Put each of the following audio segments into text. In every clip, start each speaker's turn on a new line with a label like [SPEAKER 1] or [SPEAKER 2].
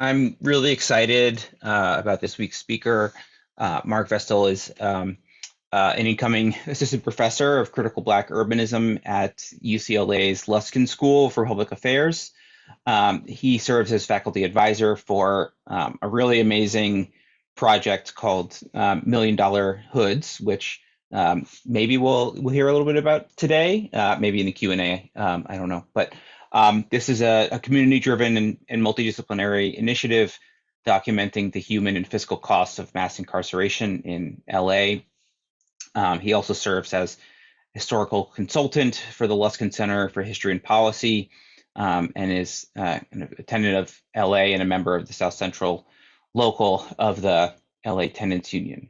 [SPEAKER 1] I'm really excited about this week's speaker. Mark Vestal is an incoming assistant professor of critical Black urbanism at UCLA's Luskin School for Public Affairs. He serves as faculty advisor for a really amazing project called Million Dollar Hoods, which maybe we'll hear a little bit about today, maybe in the Q&A. I don't know, but this is a community-driven and multidisciplinary initiative documenting the human and fiscal costs of mass incarceration in LA. He also serves as historical consultant for the Luskin Center for History and Policy, and is a tenant of LA and a member of the South Central local of the LA Tenants Union.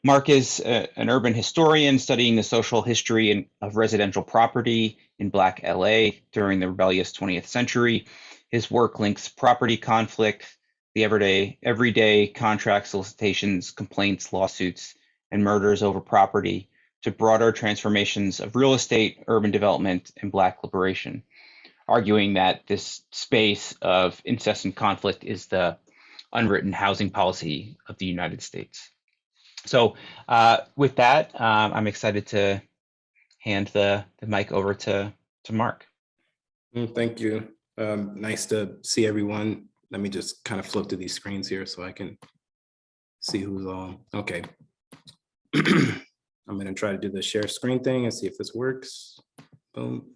[SPEAKER 1] Mark is an urban historian studying the social history of residential property in Black LA during the rebellious 20th century. His work links property conflict, the everyday contract solicitations, complaints, lawsuits, and murders over property to broader transformations of real estate, urban development, and Black liberation, arguing that this space of incessant conflict is the unwritten housing policy of the United States. So with that, I'm excited to hand the mic over to Mark.
[SPEAKER 2] Thank you. Nice to see everyone. Let me just kind of flip to these screens here so I can see who's on. Okay. I'm going to try to do the share screen thing and see if this works. Boom.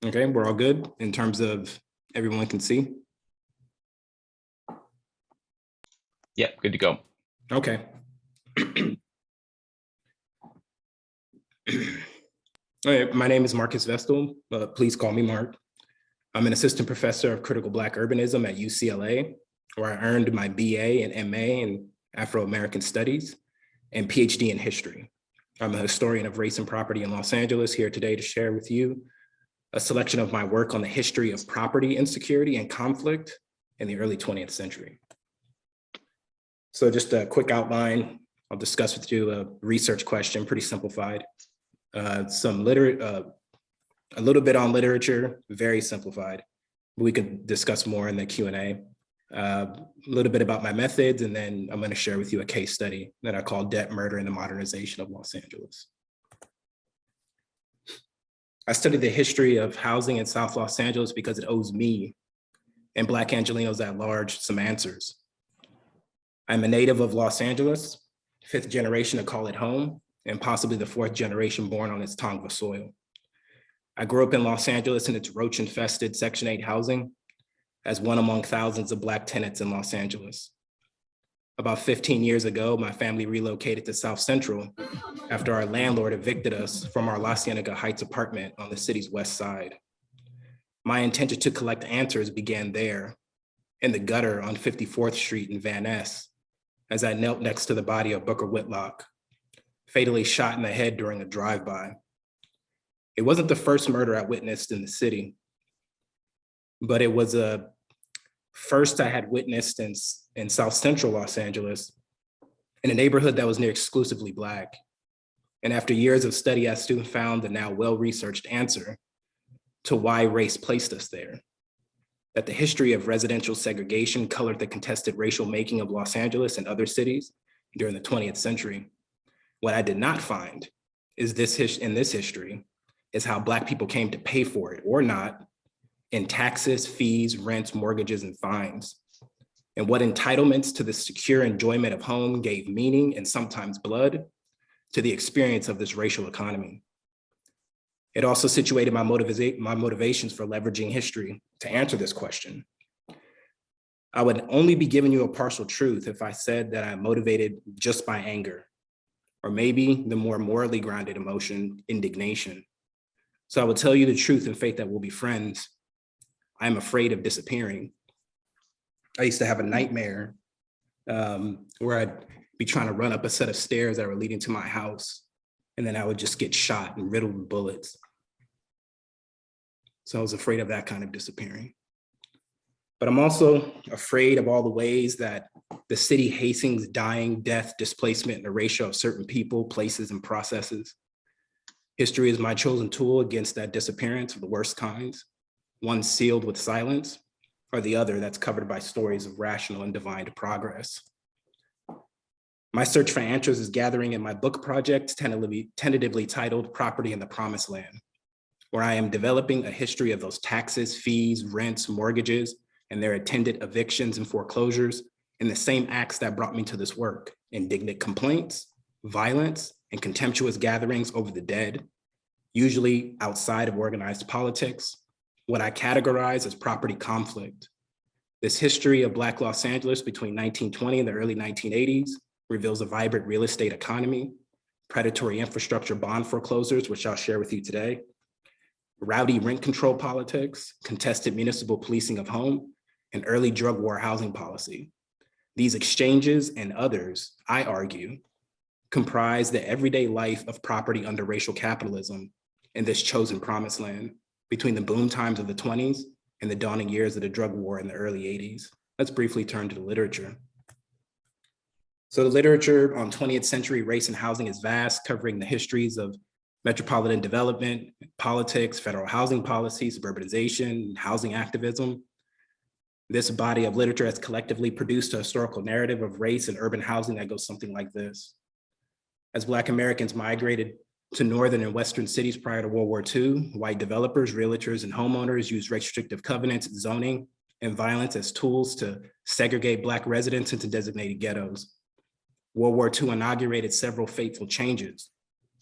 [SPEAKER 2] Okay, we're all good in terms of everyone can see.
[SPEAKER 1] Yep, good to go.
[SPEAKER 2] Okay. All right, my name is Marcus Vestal. Please call me Mark. I'm an assistant professor of critical Black urbanism at UCLA, where I earned my BA and MA in Afro-American Studies and PhD in history. I'm a historian of race and property in Los Angeles, here today to share with you a selection of my work on the history of property insecurity and conflict in the early 20th century. So just a quick outline. I'll discuss with you a research question, pretty simplified. A little bit on literature, very simplified. We could discuss more in the Q&A. A little bit about my methods, and then I'm going to share with you a case study that I call Debt, Murder, and the Modernization of Los Angeles. I studied the history of housing in South Los Angeles because it owes me and Black Angelenos at large some answers. I'm a native of Los Angeles, 5th generation to call it home, and possibly the 4th generation born on its Tongva soil. I grew up in Los Angeles in its roach-infested Section 8 housing as one among thousands of Black tenants in Los Angeles. About 15 years ago, my family relocated to South Central after our landlord evicted us from our La Cienega Heights apartment on the city's west side. My intention to collect answers began there, in the gutter on 54th Street in Van Ness, as I knelt next to the body of Booker Whitlock, fatally shot in the head during a drive-by. It wasn't the first murder I witnessed in the city, but it was a first I had witnessed in South Central Los Angeles, in a neighborhood that was near exclusively Black. And after years of study, I soon found the now well-researched answer to why race placed us there. That the history of residential segregation colored the contested racial making of Los Angeles and other cities during the 20th century. What I did not find is in this history is how Black people came to pay for it or not in taxes, fees, rents, mortgages, and fines. And what entitlements to the secure enjoyment of home gave meaning and sometimes blood to the experience of this racial economy. It also situated my motivations for leveraging history to answer this question. I would only be giving you a partial truth if I said that I'm motivated just by anger, or maybe the more morally grounded emotion, indignation. So I will tell you the truth in faith that we'll be friends. I'm afraid of disappearing. I used to have a nightmare where I'd be trying to run up a set of stairs that were leading to my house, and then I would just get shot and riddled with bullets. So I was afraid of that kind of disappearing. But I'm also afraid of all the ways that the city hastens dying, death, displacement, and erasure of certain people, places, and processes. History is my chosen tool against that disappearance of the worst kinds, one sealed with silence, or the other that's covered by stories of rational and divine progress. My search for answers is gathering in my book project, tentatively titled Property in the Promised Land, where I am developing a history of those taxes, fees, rents, mortgages, and their attendant evictions and foreclosures in the same acts that brought me to this work: indignant complaints, violence, and contemptuous gatherings over the dead, usually outside of organized politics, what I categorize as property conflict. This history of Black Los Angeles between 1920 and the early 1980s reveals a vibrant real estate economy, predatory infrastructure bond foreclosures, which I'll share with you today, rowdy rent control politics, contested municipal policing of home, and early drug war housing policy. These exchanges and others, I argue, comprise the everyday life of property under racial capitalism in this chosen promised land between the boom times of the 20s and the dawning years of the drug war in the early 80s. Let's briefly turn to the literature. So the literature on 20th century race and housing is vast, covering the histories of metropolitan development, politics, federal housing policy, suburbanization, housing activism. This body of literature has collectively produced a historical narrative of race and urban housing that goes something like this. As Black Americans migrated to northern and western cities prior to World War II, white developers, realtors, and homeowners used restrictive covenants, zoning, and violence as tools to segregate Black residents into designated ghettos. World War II inaugurated several fateful changes.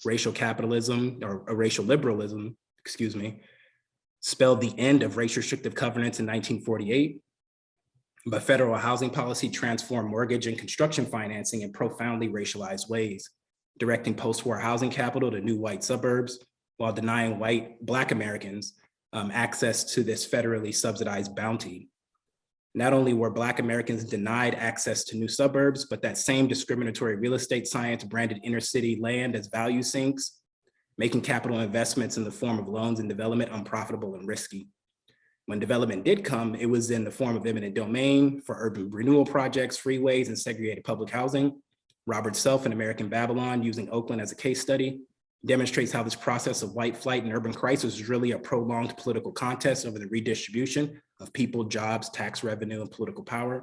[SPEAKER 2] Racial capitalism, or racial liberalism, spelled the end of race restrictive covenants in 1948, but federal housing policy transformed mortgage and construction financing in profoundly racialized ways, directing post-war housing capital to new white suburbs while denying Black Americans access to this federally subsidized bounty. Not only were Black Americans denied access to new suburbs, but that same discriminatory real estate science branded inner city land as value sinks, making capital investments in the form of loans and development unprofitable and risky. When development did come, it was in the form of eminent domain for urban renewal projects, freeways, and segregated public housing. Robert Self in American Babylon, using Oakland as a case study, demonstrates how this process of white flight and urban crisis is really a prolonged political contest over the redistribution of people, jobs, tax revenue, and political power.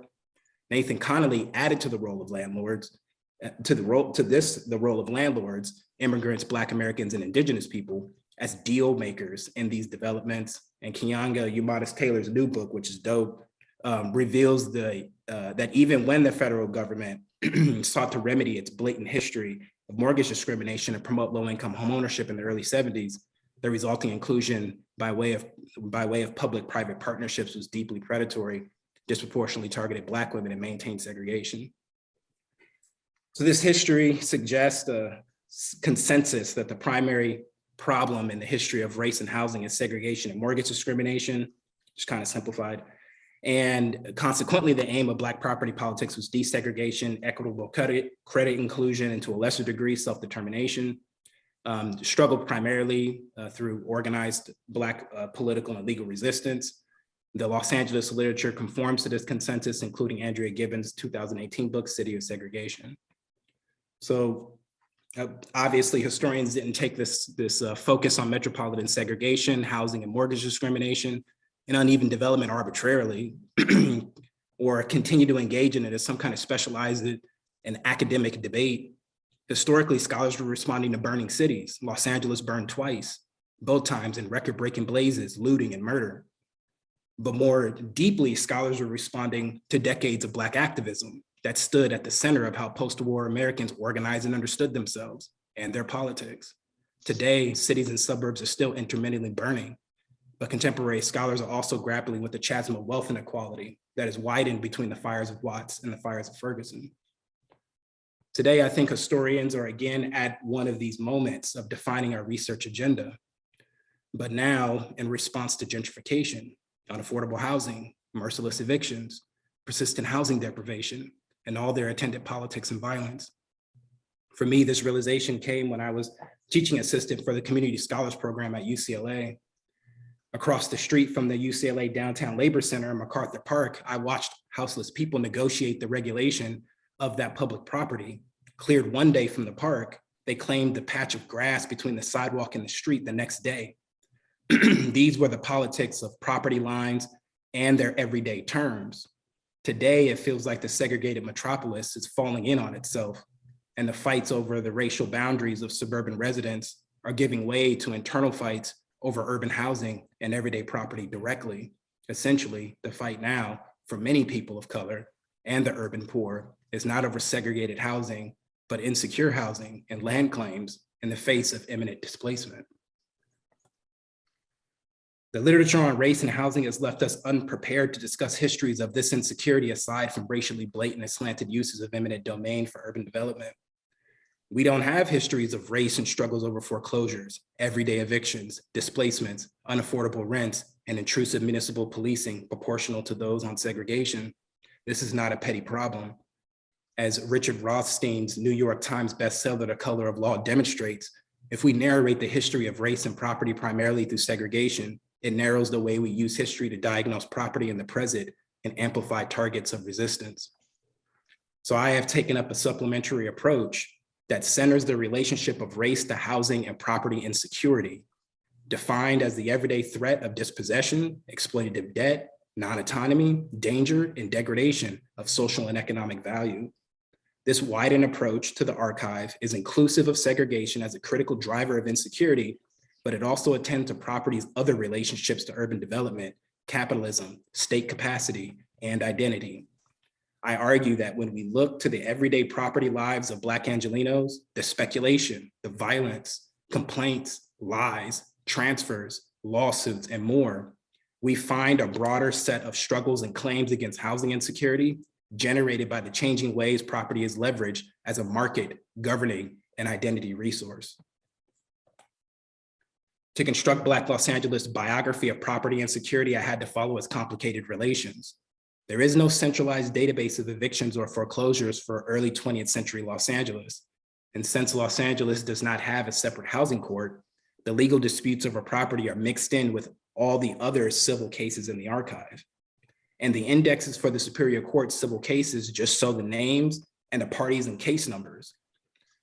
[SPEAKER 2] Nathan Connolly added to the role of landlords, the role of landlords, immigrants, Black Americans, and indigenous people as deal makers in these developments. And Keeanga Umatis Taylor's new book, which is dope, reveals that even when the federal government sought to remedy its blatant history of mortgage discrimination and promote low-income homeownership in the early 70s, the resulting inclusion by way of public-private partnerships was deeply predatory, disproportionately targeted Black women, and maintained segregation. So this history suggests a consensus that the primary problem in the history of race and housing is segregation and mortgage discrimination, just kind of simplified. And consequently, the aim of Black property politics was desegregation, equitable credit inclusion, and to a lesser degree, self-determination. Struggled primarily through organized Black political and legal resistance. The Los Angeles literature conforms to this consensus, including Andrea Gibbons' 2018 book, City of Segregation. So obviously, historians didn't take this focus on metropolitan segregation, housing and mortgage discrimination, and uneven development arbitrarily, or continue to engage in it as some kind of specialized and academic debate. Historically, scholars were responding to burning cities. Los Angeles burned twice, both times in record-breaking blazes, looting, and murder. But more deeply, scholars were responding to decades of Black activism that stood at the center of how post-war Americans organized and understood themselves and their politics. Today, cities and suburbs are still intermittently burning, but contemporary scholars are also grappling with the chasm of wealth inequality that is widened between the fires of Watts and the fires of Ferguson. Today, I think historians are again at one of these moments of defining our research agenda, but now in response to gentrification, unaffordable housing, merciless evictions, persistent housing deprivation, and all their attendant politics and violence. For me, this realization came when I was teaching assistant for the Community Scholars Program at UCLA. Across the street from the UCLA Downtown Labor Center in MacArthur Park, I watched houseless people negotiate the regulation of that public property, cleared one day from the park, They claimed the patch of grass between the sidewalk and the street the next day. These were the politics of property lines and their everyday terms. Today, it feels like the segregated metropolis is falling in on itself, and the fights over the racial boundaries of suburban residents are giving way to internal fights over urban housing and everyday property directly. Essentially, the fight now for many people of color and the urban poor is not over segregated housing, but insecure housing and land claims in the face of imminent displacement. The literature on race and housing has left us unprepared to discuss histories of this insecurity aside from racially blatant and slanted uses of eminent domain for urban development. We don't have histories of race and struggles over foreclosures, everyday evictions, displacements, unaffordable rents, and intrusive municipal policing proportional to those on segregation. This is not a petty problem. As Richard Rothstein's New York Times bestseller, The Color of Law, demonstrates, if we narrate the history of race and property primarily through segregation, it narrows the way we use history to diagnose property in the present and amplify targets of resistance. So I have taken up a supplementary approach that centers the relationship of race to housing and property insecurity, defined as the everyday threat of dispossession, exploitative debt, non-autonomy, danger, and degradation of social and economic value. This widened approach to the archive is inclusive of segregation as a critical driver of insecurity, but it also attends to property's other relationships to urban development, capitalism, state capacity, and identity. I argue that when we look to the everyday property lives of Black Angelenos, the speculation, the violence, complaints, lies, transfers, lawsuits, and more, we find a broader set of struggles and claims against housing insecurity generated by the changing ways property is leveraged as a market, governing, and identity resource. To construct Black Los Angeles' biography of property insecurity, I had to follow its complicated relations. There is no centralized database of evictions or foreclosures for early 20th century Los Angeles. And since Los Angeles does not have a separate housing court, the legal disputes over property are mixed in with all the other civil cases in the archive. And the indexes for the Superior Court civil cases just show the names and the parties and case numbers.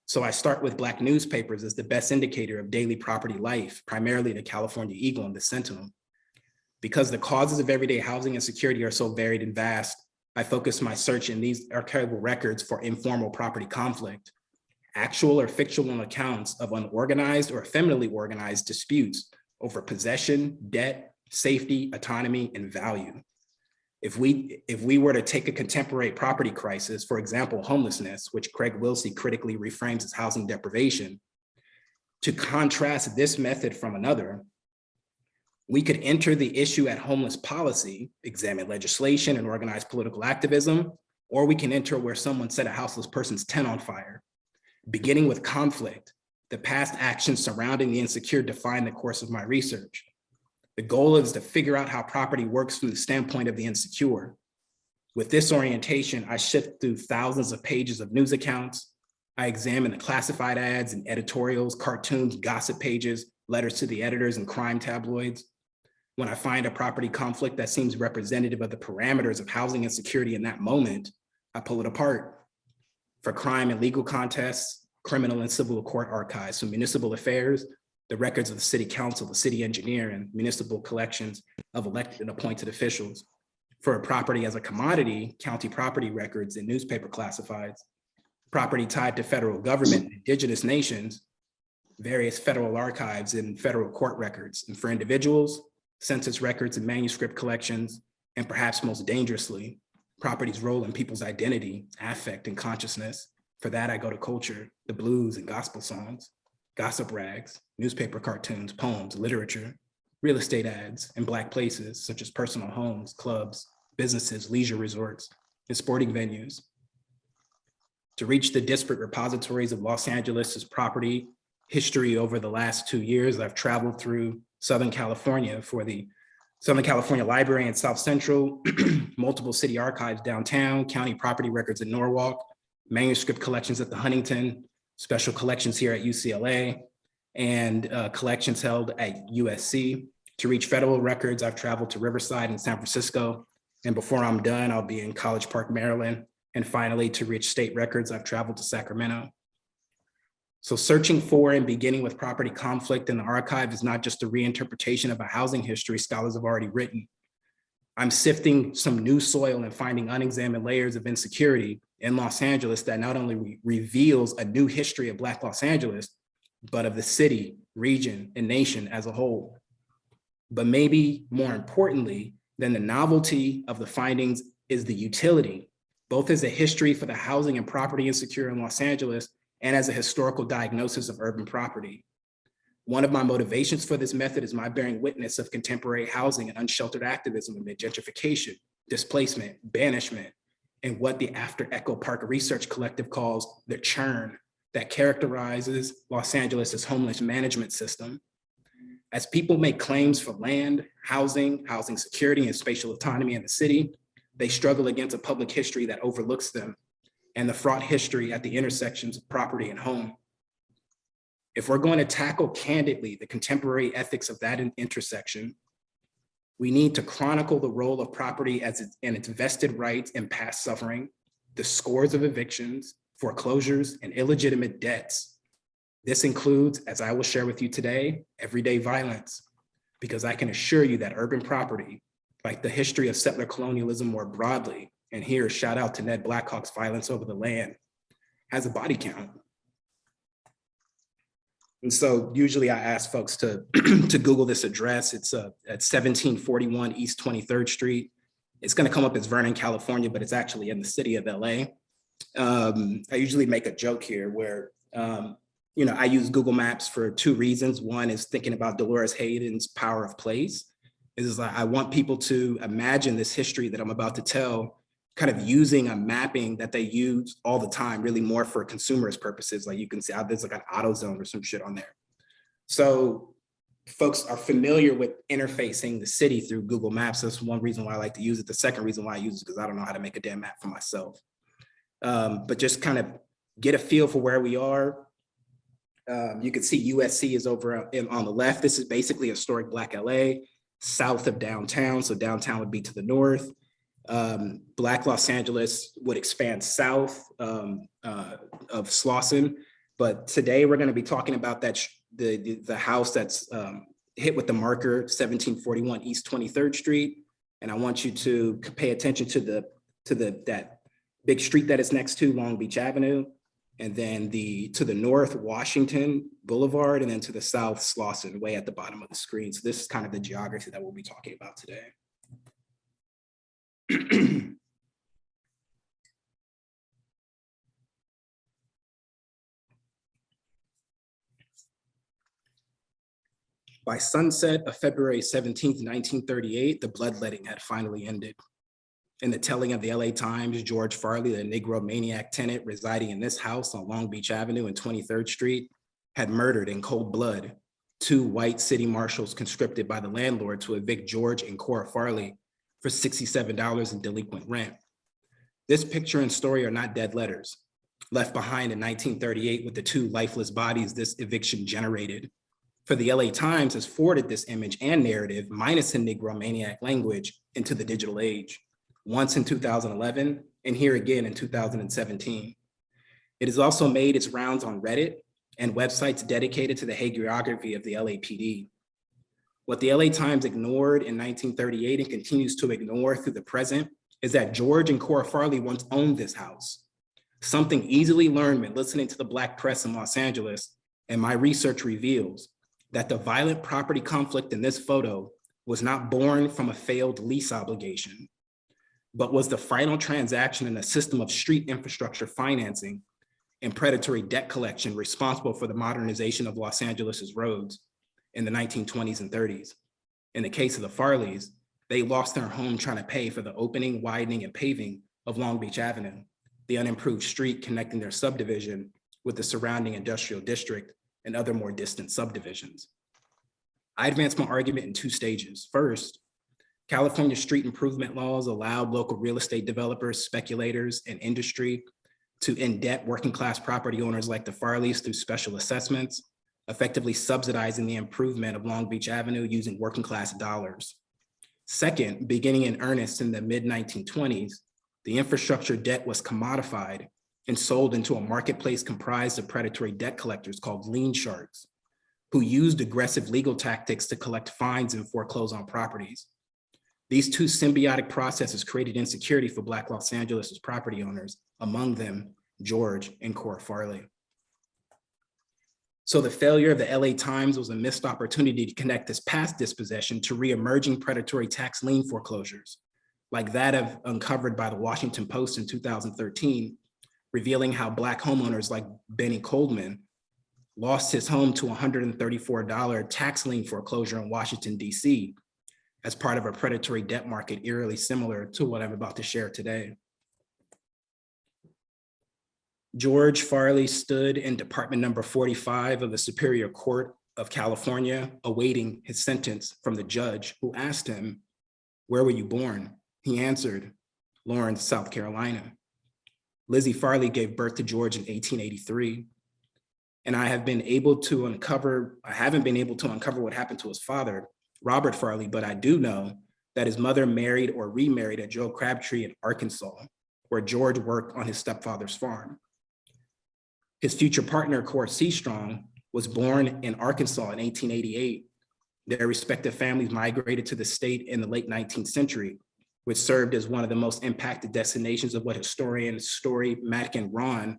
[SPEAKER 2] So I start with Black newspapers as the best indicator of daily property life, primarily the California Eagle and the Sentinel. Because the causes of everyday housing insecurity are so varied and vast, I focus my search in these archival records for informal property conflict, actual or fictional accounts of unorganized or effeminately organized disputes over possession, debt, safety, autonomy, and value. If we were to take a contemporary property crisis, for example, homelessness, which Craig Wilsey critically reframes as housing deprivation, to contrast this method from another, we could enter the issue at homeless policy, examine legislation and organized political activism, or we can enter where someone set a houseless person's tent on fire. Beginning with conflict, the past actions surrounding the insecure define the course of my research. The goal is to figure out how property works from the standpoint of the insecure. With this orientation, I shift through thousands of pages of news accounts. I examine the classified ads and editorials, cartoons, gossip pages, letters to the editors, and crime tabloids. When I find a property conflict that seems representative of the parameters of housing insecurity in that moment, I pull it apart. For crime and legal contests, criminal and civil court archives, so municipal affairs, the records of the city council, the city engineer, and municipal collections of elected and appointed officials. For a property as a commodity, county property records and newspaper classifieds. Property tied to federal government and indigenous nations, various federal archives and federal court records. And for individuals, census records and manuscript collections, and perhaps most dangerously, property's role in people's identity, affect, and consciousness. For that, I go to culture, the blues and gospel songs, gossip rags, newspaper cartoons, poems, literature, real estate ads, and Black places such as personal homes, clubs, businesses, leisure resorts, and sporting venues. To reach the disparate repositories of Los Angeles's property history over the last 2 years, I've traveled through Southern California for the Southern California Library in South Central, multiple city archives downtown, county property records in Norwalk, manuscript collections at the Huntington, special collections here at UCLA, and collections held at USC. To reach federal records, I've traveled to Riverside and San Francisco, and before I'm done, I'll be in College Park, Maryland. And finally, to reach state records, I've traveled to Sacramento. So searching for and beginning with property conflict in the archive is not just a reinterpretation of a housing history scholars have already written. I'm sifting some new soil and finding unexamined layers of insecurity in Los Angeles that not only reveals a new history of Black Los Angeles, but of the city, region, and nation as a whole. But maybe more importantly than the novelty of the findings is the utility, both as a history for the housing and property insecurity in Los Angeles and as a historical diagnosis of urban property. One of my motivations for this method is my bearing witness of contemporary housing and unsheltered activism amid gentrification, displacement, banishment, and what the After Echo Park Research Collective calls the churn that characterizes Los Angeles' homeless management system. As people make claims for land, housing security, and spatial autonomy in the city, they struggle against a public history that overlooks them and the fraught history at the intersections of property and home. If we're going to tackle candidly the contemporary ethics of that intersection, we need to chronicle the role of property and its vested rights and past suffering, the scores of evictions, foreclosures, and illegitimate debts. This includes, as I will share with you today, everyday violence, because I can assure you that urban property, like the history of settler colonialism more broadly, and here shout out to Ned Blackhawk's violence over the land, has a body count. And so usually I ask folks to, to Google this address. It's at 1741 East 23rd Street. It's gonna come up as Vernon, California, but it's actually in the city of LA. I usually make a joke here where, I use Google Maps for two reasons. One is thinking about Dolores Hayden's Power of Place. Is like, I want people to imagine this history that I'm about to tell kind of using a mapping that they use all the time, really more for consumerist purposes. Like you can see there's like an AutoZone or some shit on there. So folks are familiar with interfacing the city through Google Maps. That's one reason why I like to use it. The second reason why I use it is because I don't know how to make a damn map for myself. But just kind of get a feel for where we are. You can see USC is over on the left. This is basically historic Black LA, south of downtown. So downtown would be to the north. Black Los Angeles would expand south of Slauson. But today we're going to be talking about that the house that's hit with the marker 1741 East 23rd Street. And I want you to pay attention to that big street that it's next to, Long Beach Avenue, and then to the north, Washington Boulevard, and then to the south, Slauson, way at the bottom of the screen. So this is kind of the geography that we'll be talking about today. By sunset of February 17th, 1938, the bloodletting had finally ended. In the telling of the LA Times, George Farley, the Negro maniac tenant residing in this house on Long Beach Avenue and 23rd Street, had murdered in cold blood two white city marshals conscripted by the landlord to evict George and Cora Farley for $67 in delinquent rent. This picture and story are not dead letters, left behind in 1938 with the two lifeless bodies this eviction generated. For the LA Times has forwarded this image and narrative, minus the Negro maniac language, into the digital age, once in 2011, and here again in 2017. It has also made its rounds on Reddit and websites dedicated to the hagiography of the LAPD. What the LA Times ignored in 1938 and continues to ignore through the present is that George and Cora Farley once owned this house. Something easily learned when listening to the Black press in Los Angeles, and my research reveals that the violent property conflict in this photo was not born from a failed lease obligation, but was the final transaction in a system of street infrastructure financing and predatory debt collection responsible for the modernization of Los Angeles's roads in the 1920s and 30s. In the case of the Farleys, they lost their home trying to pay for the opening, widening, and paving of Long Beach Avenue, the unimproved street connecting their subdivision with the surrounding industrial district and other more distant subdivisions. I advanced my argument in two stages. First, California street improvement laws allowed local real estate developers, speculators, and industry to in-debt working class property owners like the Farleys through special assessments, effectively subsidizing the improvement of Long Beach Avenue using working class dollars. Second, beginning in earnest in the mid-1920s, the infrastructure debt was commodified and sold into a marketplace comprised of predatory debt collectors called lien sharks, who used aggressive legal tactics to collect fines and foreclose on properties. These two symbiotic processes created insecurity for Black Los Angeles' property owners, among them George and Cora Farley. So the failure of the LA Times was a missed opportunity to connect this past dispossession to re-emerging predatory tax lien foreclosures, like that of uncovered by the Washington Post in 2013, revealing how Black homeowners like Benny Coldman lost his home to $134 tax lien foreclosure in Washington, DC, as part of a predatory debt market eerily similar to what I'm about to share today. George Farley stood in Department number 45 of the Superior Court of California, awaiting his sentence from the judge, who asked him, "Where were you born?" He answered, "Lawrence, South Carolina." Lizzie Farley gave birth to George in 1883. And I haven't been able to uncover what happened to his father, Robert Farley, but I do know that his mother married or remarried a Joe Crabtree in Arkansas, where George worked on his stepfather's farm. His future partner, Cora Seastrong, was born in Arkansas in 1888. Their respective families migrated to the state in the late 19th century, which served as one of the most impacted destinations of what historian Story Matkin Ron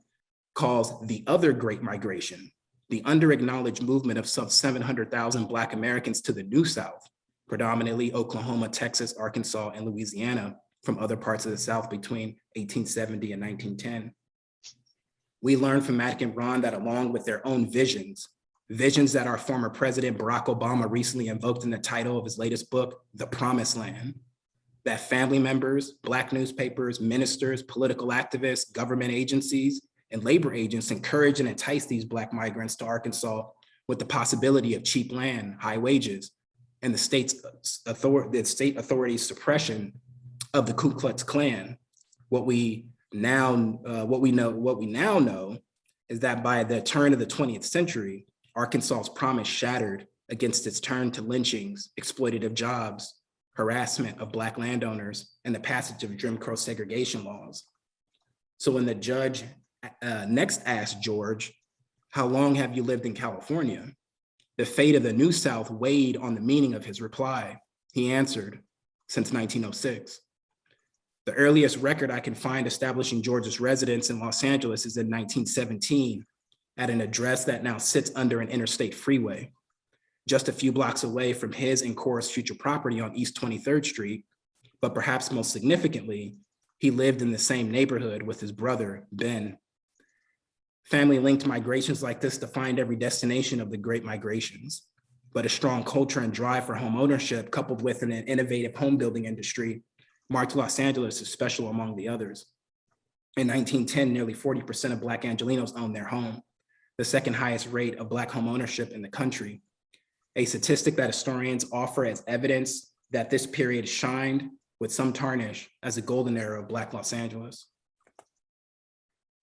[SPEAKER 2] calls the other Great Migration, the under-acknowledged movement of some 700,000 Black Americans to the New South, predominantly Oklahoma, Texas, Arkansas, and Louisiana, from other parts of the South between 1870 and 1910. We learned from Matkin Ron that along with their own visions that our former president, Barack Obama, recently invoked in the title of his latest book, The Promised Land, that family members, Black newspapers, ministers, political activists, government agencies, and labor agents encourage and entice these Black migrants to Arkansas with the possibility of cheap land, high wages, and the state authorities' suppression of the Ku Klux Klan. What we now know is that by the turn of the 20th century, Arkansas's promise shattered against its turn to lynchings, exploitative jobs, harassment of Black landowners, and the passage of Jim Crow segregation laws. So when the judge next asked George, "How long have you lived in California?" the fate of the New South weighed on the meaning of his reply. He answered, "Since 1906. The earliest record I can find establishing George's residence in Los Angeles is in 1917 at an address that now sits under an interstate freeway, just a few blocks away from his and Cora's future property on East 23rd Street, but perhaps most significantly, he lived in the same neighborhood with his brother, Ben. Family-linked migrations like this defined every destination of the Great Migrations, but a strong culture and drive for home ownership, coupled with an innovative home building industry, marked Los Angeles as special among the others. In 1910, nearly 40% of Black Angelenos owned their home, the second highest rate of Black home ownership in the country, a statistic that historians offer as evidence that this period shined with some tarnish as a golden era of Black Los Angeles.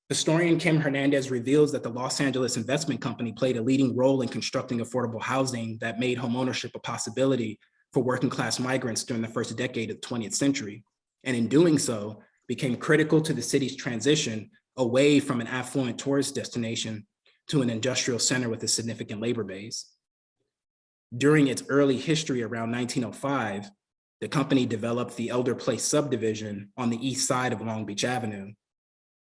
[SPEAKER 2] Historian Kim Hernandez reveals that the Los Angeles Investment Company played a leading role in constructing affordable housing that made homeownership a possibility for working class migrants during the first decade of the 20th century, and in doing so, became critical to the city's transition away from an affluent tourist destination to an industrial center with a significant labor base. During its early history around 1905, the company developed the Elder Place subdivision on the east side of Long Beach Avenue,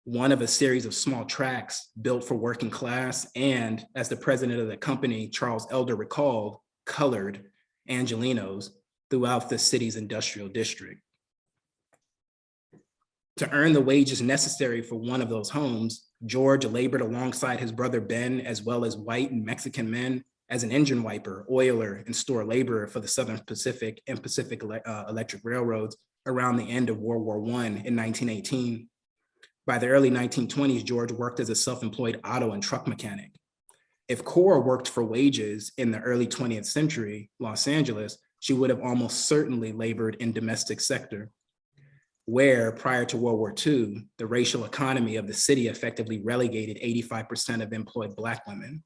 [SPEAKER 2] one of a series of small tracts built for working class and, as the president of the company, Charles Elder, recalled, colored Angelenos throughout the city's industrial district. To earn the wages necessary for one of those homes, George labored alongside his brother Ben, as well as white and Mexican men, as an engine wiper, oiler, and store laborer for the Southern Pacific and Pacific Electric Railroads around the end of World War I in 1918. By the early 1920s, George worked as a self-employed auto and truck mechanic. If Cora worked for wages in the early 20th century, Los Angeles, she would have almost certainly labored in domestic sector, where prior to World War II, the racial economy of the city effectively relegated 85% of employed Black women.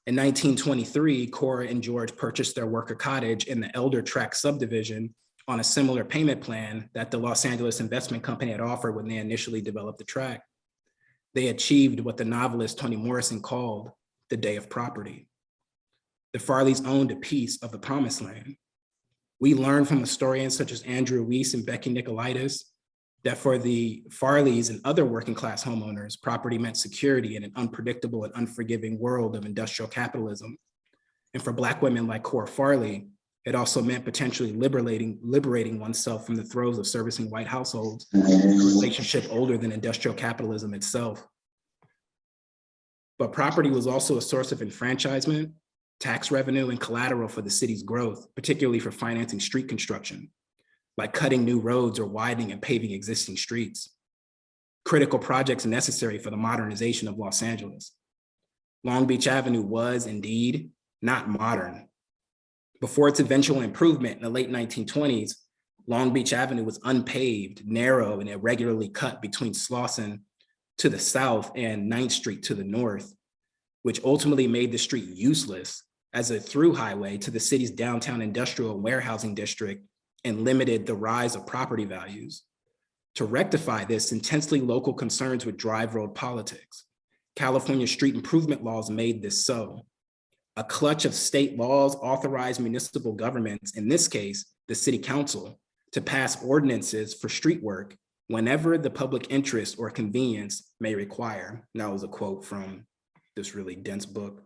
[SPEAKER 2] In 1923, Cora and George purchased their worker cottage in the Elder Tract subdivision on a similar payment plan that the Los Angeles Investment Company had offered when they initially developed the tract. They achieved what the novelist Toni Morrison called the day of property. The Farleys owned a piece of the promised land. We learn from historians such as Andrew Weiss and Becky Nicolaitis that for the Farleys and other working class homeowners, property meant security in an unpredictable and unforgiving world of industrial capitalism. And for Black women like Cora Farley, it also meant potentially liberating oneself from the throes of servicing white households, a relationship older than industrial capitalism itself. But property was also a source of enfranchisement, tax revenue, and collateral for the city's growth, particularly for financing street construction, like cutting new roads or widening and paving existing streets. Critical projects necessary for the modernization of Los Angeles. Long Beach Avenue was indeed not modern. Before its eventual improvement in the late 1920s, Long Beach Avenue was unpaved, narrow, and irregularly cut between Slauson to the south and 9th Street to the north, which ultimately made the street useless as a through highway to the city's downtown industrial warehousing district and limited the rise of property values. To rectify this, intensely local concerns would drive road politics. California street improvement laws made this so. A clutch of state laws authorized municipal governments, in this case, the city council, to pass ordinances for street work whenever the public interest or convenience may require. And that was a quote from this really dense book.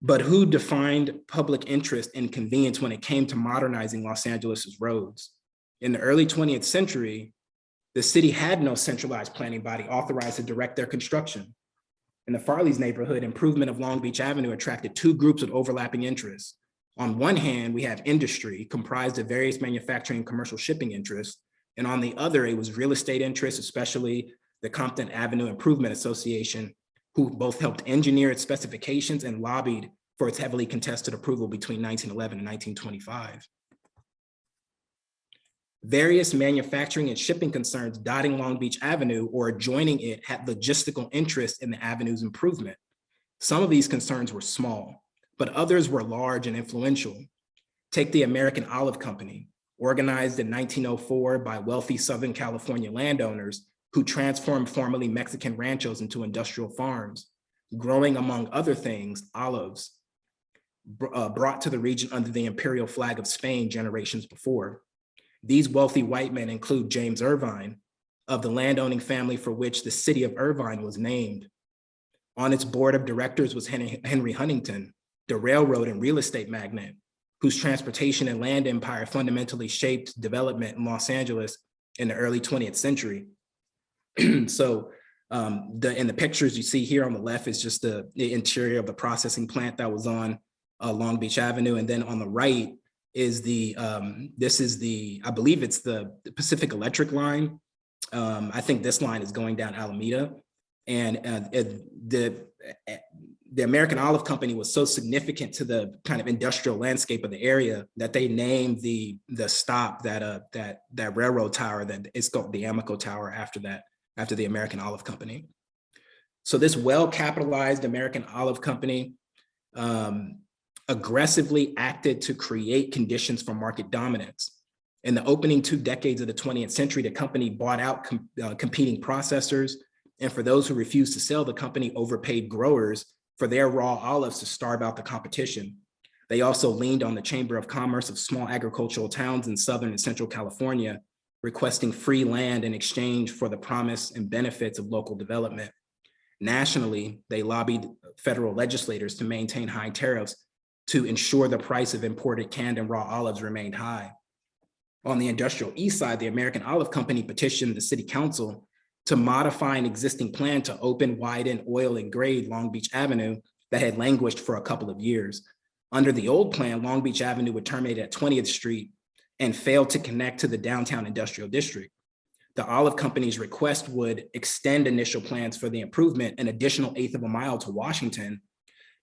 [SPEAKER 2] But who defined public interest and convenience when it came to modernizing Los Angeles's roads? In the early 20th century, the city had no centralized planning body authorized to direct their construction. In the Farley's neighborhood, improvement of Long Beach Avenue attracted two groups with overlapping interests. On one hand, we have industry comprised of various manufacturing and commercial shipping interests. And on the other, it was real estate interests, especially the Compton Avenue Improvement Association, who both helped engineer its specifications and lobbied for its heavily contested approval between 1911 and 1925. Various manufacturing and shipping concerns dotting Long Beach Avenue or adjoining it had logistical interest in the avenue's improvement. Some of these concerns were small, but others were large and influential. Take the American Olive Company, organized in 1904 by wealthy Southern California landowners who transformed formerly Mexican ranchos into industrial farms, growing, among other things, olives, brought to the region under the imperial flag of Spain generations before. These wealthy white men include James Irvine, of the landowning family for which the city of Irvine was named. On its board of directors was Henry Huntington, the railroad and real estate magnate, whose transportation and land empire fundamentally shaped development in Los Angeles in the early 20th century. So in the pictures you see here on the left is just the interior of the processing plant that was on Long Beach Avenue. And then on the right is I believe it's the Pacific Electric line. I think this line is going down Alameda. And the American Olive Company was so significant to the kind of industrial landscape of the area that they named the stop that railroad tower that is called the Amoco Tower after the American Olive Company. So this well-capitalized American Olive Company aggressively acted to create conditions for market dominance. In the opening 2 decades of the 20th century, the company bought out competing processors, and for those who refused to sell, the company overpaid growers for their raw olives to starve out the competition. They also leaned on the Chamber of Commerce of small agricultural towns in Southern and Central California, requesting free land in exchange for the promise and benefits of local development. Nationally, they lobbied federal legislators to maintain high tariffs to ensure the price of imported canned and raw olives remained high. On the industrial east side, the American Olive Company petitioned the city council to modify an existing plan to open, widen, oil, and grade Long Beach Avenue that had languished for a couple of years. Under the old plan, Long Beach Avenue would terminate at 20th Street and fail to connect to the downtown industrial district. The Olive Company's request would extend initial plans for the improvement an additional 1/8 of a mile to Washington,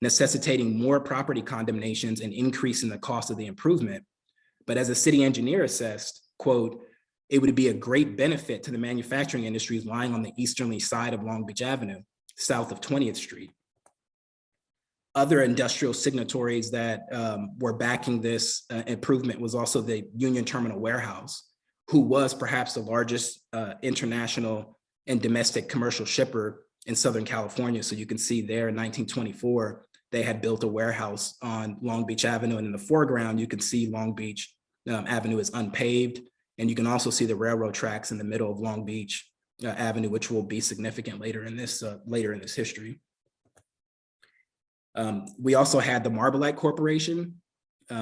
[SPEAKER 2] necessitating more property condemnations and increasing the cost of the improvement. But as a city engineer assessed, quote, "It would be a great benefit to the manufacturing industries lying on the easterly side of Long Beach Avenue, south of 20th Street." Other industrial signatories that were backing this improvement was also the Union Terminal Warehouse, who was perhaps the largest international and domestic commercial shipper in Southern California. So you can see there in 1924, they had built a warehouse on Long Beach Avenue. And in the foreground, you can see Long Beach Avenue is unpaved. And you can also see the railroad tracks in the middle of Long Beach Avenue, which will be significant later in this history. We also had the Marbalite Corporation.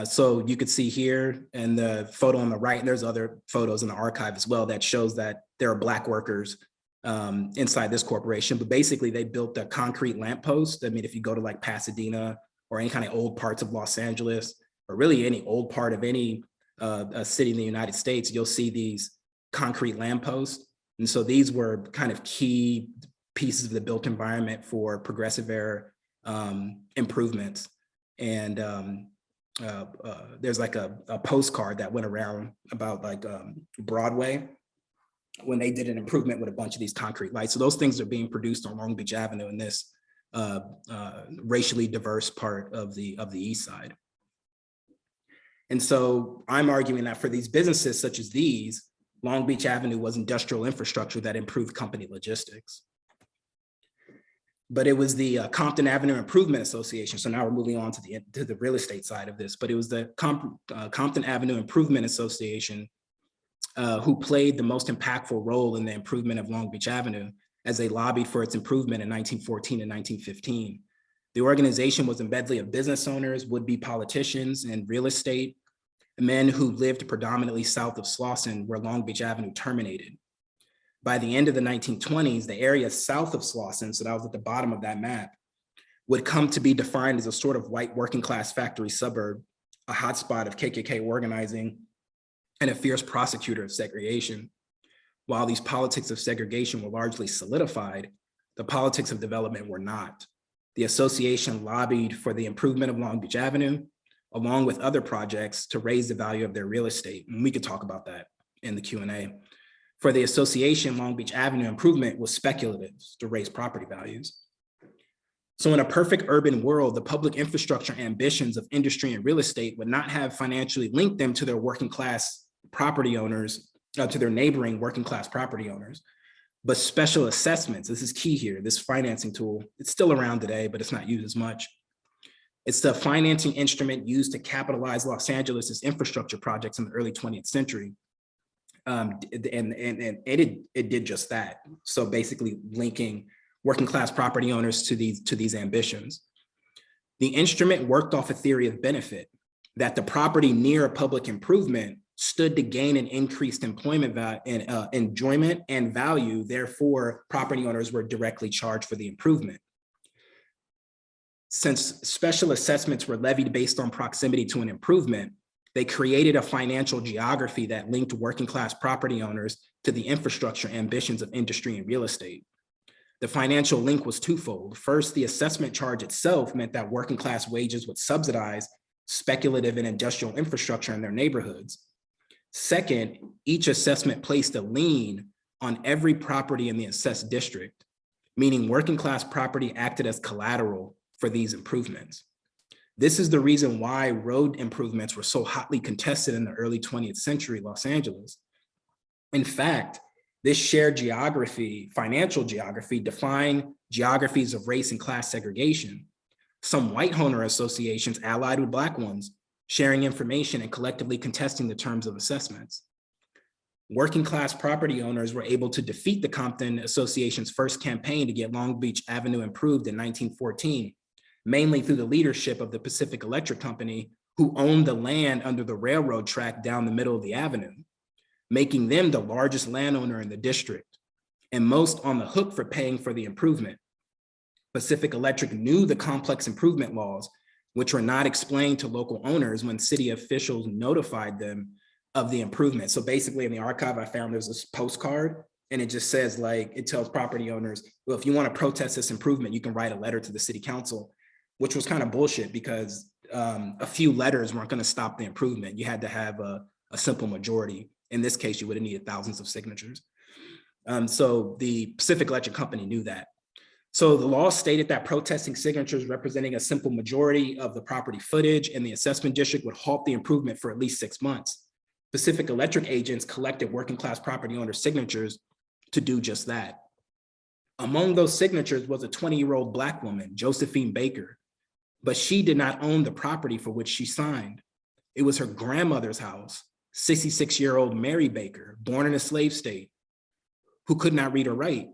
[SPEAKER 2] So you could see here in the photo on the right, and there's other photos in the archive as well that shows that there are Black workers inside this corporation. But basically they built a concrete lamppost. I mean, if you go to like Pasadena or any kind of old parts of Los Angeles, or really any old part of any city in the United States, you'll see these concrete lampposts. And so these were kind of key pieces of the built environment for progressive era improvements. And there's like a postcard that went around about like Broadway when they did an improvement with a bunch of these concrete lights. So those things are being produced on Long Beach Avenue in this racially diverse part of the East Side. And so I'm arguing that for these businesses such as these, Long Beach Avenue was industrial infrastructure that improved company logistics. But it was the Compton Avenue Improvement Association. So now we're moving on to the real estate side of this, but it was the Compton Avenue Improvement Association who played the most impactful role in the improvement of Long Beach Avenue as they lobbied for its improvement in 1914 and 1915. The organization was a medley of business owners, would-be politicians, and real estate men who lived predominantly south of Slauson, where Long Beach Avenue terminated. By the end of the 1920s, the area south of Slauson, so that was at the bottom of that map, would come to be defined as a sort of white working class factory suburb, a hotspot of KKK organizing, and a fierce prosecutor of segregation. While these politics of segregation were largely solidified, the politics of development were not. The association lobbied for the improvement of Long Beach Avenue, along with other projects to raise the value of their real estate. And we could talk about that in the Q&A. For the association, Long Beach Avenue improvement was speculative to raise property values. So in a perfect urban world, the public infrastructure ambitions of industry and real estate would not have financially linked them to their working class property owners, to their neighboring working class property owners. But special assessments, this is key here, this financing tool, it's still around today, but it's not used as much. It's the financing instrument used to capitalize Los Angeles's infrastructure projects in the early 20th century. And it did just that. So basically linking working class property owners to these ambitions. The instrument worked off a theory of benefit, that the property near a public improvement stood to gain an increased employment enjoyment and value. Therefore, property owners were directly charged for the improvement. Since special assessments were levied based on proximity to an improvement, they created a financial geography that linked working class property owners to the infrastructure ambitions of industry and real estate. The financial link was twofold. First, the assessment charge itself meant that working class wages would subsidize speculative and industrial infrastructure in their neighborhoods. Second, each assessment placed a lien on every property in the assessed district, meaning working class property acted as collateral for these improvements. This is the reason why road improvements were so hotly contested in the early 20th century Los Angeles. In fact, this shared geography, financial geography, defined geographies of race and class segregation. Some white owner associations allied with Black ones, sharing information and collectively contesting the terms of assessments. Working class property owners were able to defeat the Compton Association's first campaign to get Long Beach Avenue improved in 1914, mainly through the leadership of the Pacific Electric Company, who owned the land under the railroad track down the middle of the avenue, making them the largest landowner in the district and most on the hook for paying for the improvement. Pacific Electric knew the complex improvement laws, which were not explained to local owners when city officials notified them of the improvement. So basically in the archive, I found there's this postcard and it just says like, it tells property owners, well, if you want to protest this improvement, you can write a letter to the city council, which was kind of bullshit because a few letters weren't going to stop the improvement. You had to have a simple majority. In this case, you would have needed thousands of signatures. So the Pacific Electric Company knew that. So the law stated that protesting signatures representing a simple majority of the property footage in the assessment district would halt the improvement for at least 6 months. Pacific Electric agents collected working class property owner signatures to do just that. Among those signatures was a 20-year-old Black woman, Josephine Baker, but she did not own the property for which she signed. It was her grandmother's house, 66-year-old Mary Baker, born in a slave state, who could not read or write,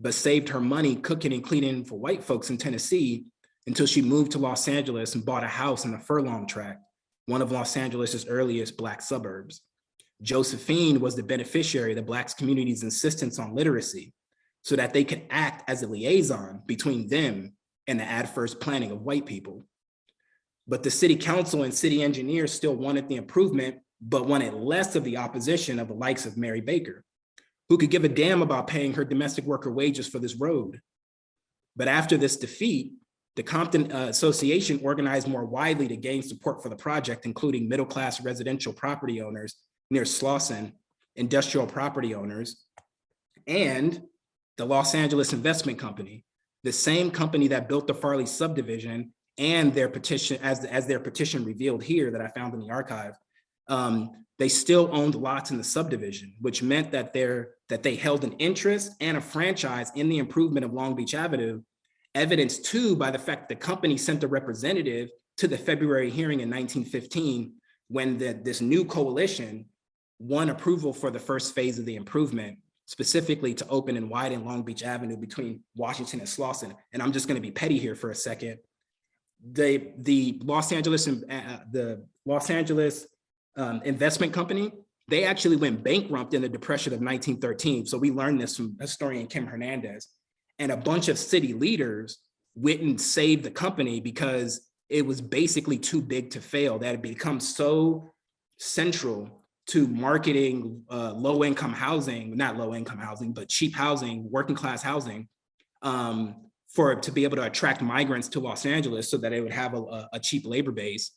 [SPEAKER 2] but saved her money cooking and cleaning for white folks in Tennessee until she moved to Los Angeles and bought a house in the Furlong Tract, one of Los Angeles's earliest Black suburbs. Josephine was the beneficiary of the Black community's insistence on literacy so that they could act as a liaison between them and the adverse planning of white people. But the city council and city engineers still wanted the improvement, but wanted less of the opposition of the likes of Mary Baker, who could give a damn about paying her domestic worker wages for this road. But after this defeat, the Compton Association organized more widely to gain support for the project, including middle-class residential property owners near Slauson, industrial property owners, and the Los Angeles Investment Company, the same company that built the Farley subdivision and their petition, as their petition revealed here that I found in the archive. They still owned lots in the subdivision, which meant that they held an interest and a franchise in the improvement of Long Beach Avenue, evidenced too by the fact that the company sent a representative to the February hearing in 1915 when this new coalition won approval for the first phase of the improvement, specifically to open and widen Long Beach Avenue between Washington and Slauson. And I'm just going to be petty here for a second. The Los Angeles Investment Company, they actually went bankrupt in the Depression of 1913. So we learned this from historian Kim Hernandez. And a bunch of city leaders went and saved the company because it was basically too big to fail. That had become so central to marketing low-income housing, not low-income housing, but cheap housing, working class housing, to be able to attract migrants to Los Angeles so that they would have a cheap labor base,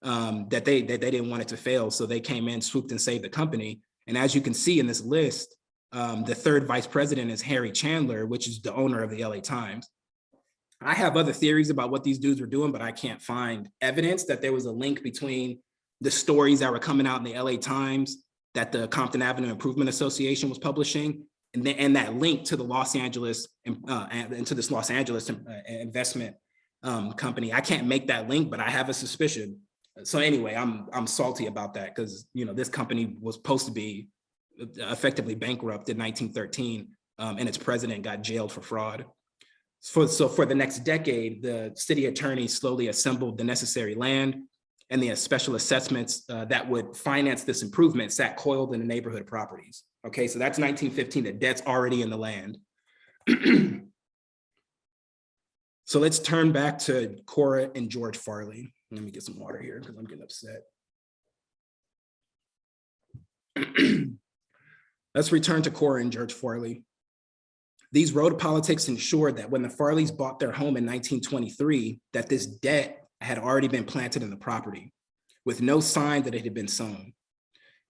[SPEAKER 2] that they didn't want it to fail. So they came in, swooped and saved the company. And as you can see in this list, the third vice president is Harry Chandler, which is the owner of the LA Times. I have other theories about what these dudes were doing, but I can't find evidence that there was a link between the stories that were coming out in the LA Times that the Compton Avenue Improvement Association was publishing, and that link to the Los Angeles and to this Los Angeles investment company. I can't make that link, but I have a suspicion. So anyway, I'm salty about that because this company was supposed to be effectively bankrupt in 1913, and its president got jailed for fraud. So for the next decade, the city attorney slowly assembled the necessary land, and the special assessments that would finance this improvement sat coiled in the neighborhood properties. Okay, so that's 1915, the debt's already in the land. So let's turn back to Cora and George Farley. Let me get some water here because I'm getting upset. Let's return to Cora and George Farley. These road politics ensured that when the Farleys bought their home in 1923, that this debt had already been planted in the property with no sign that it had been sown.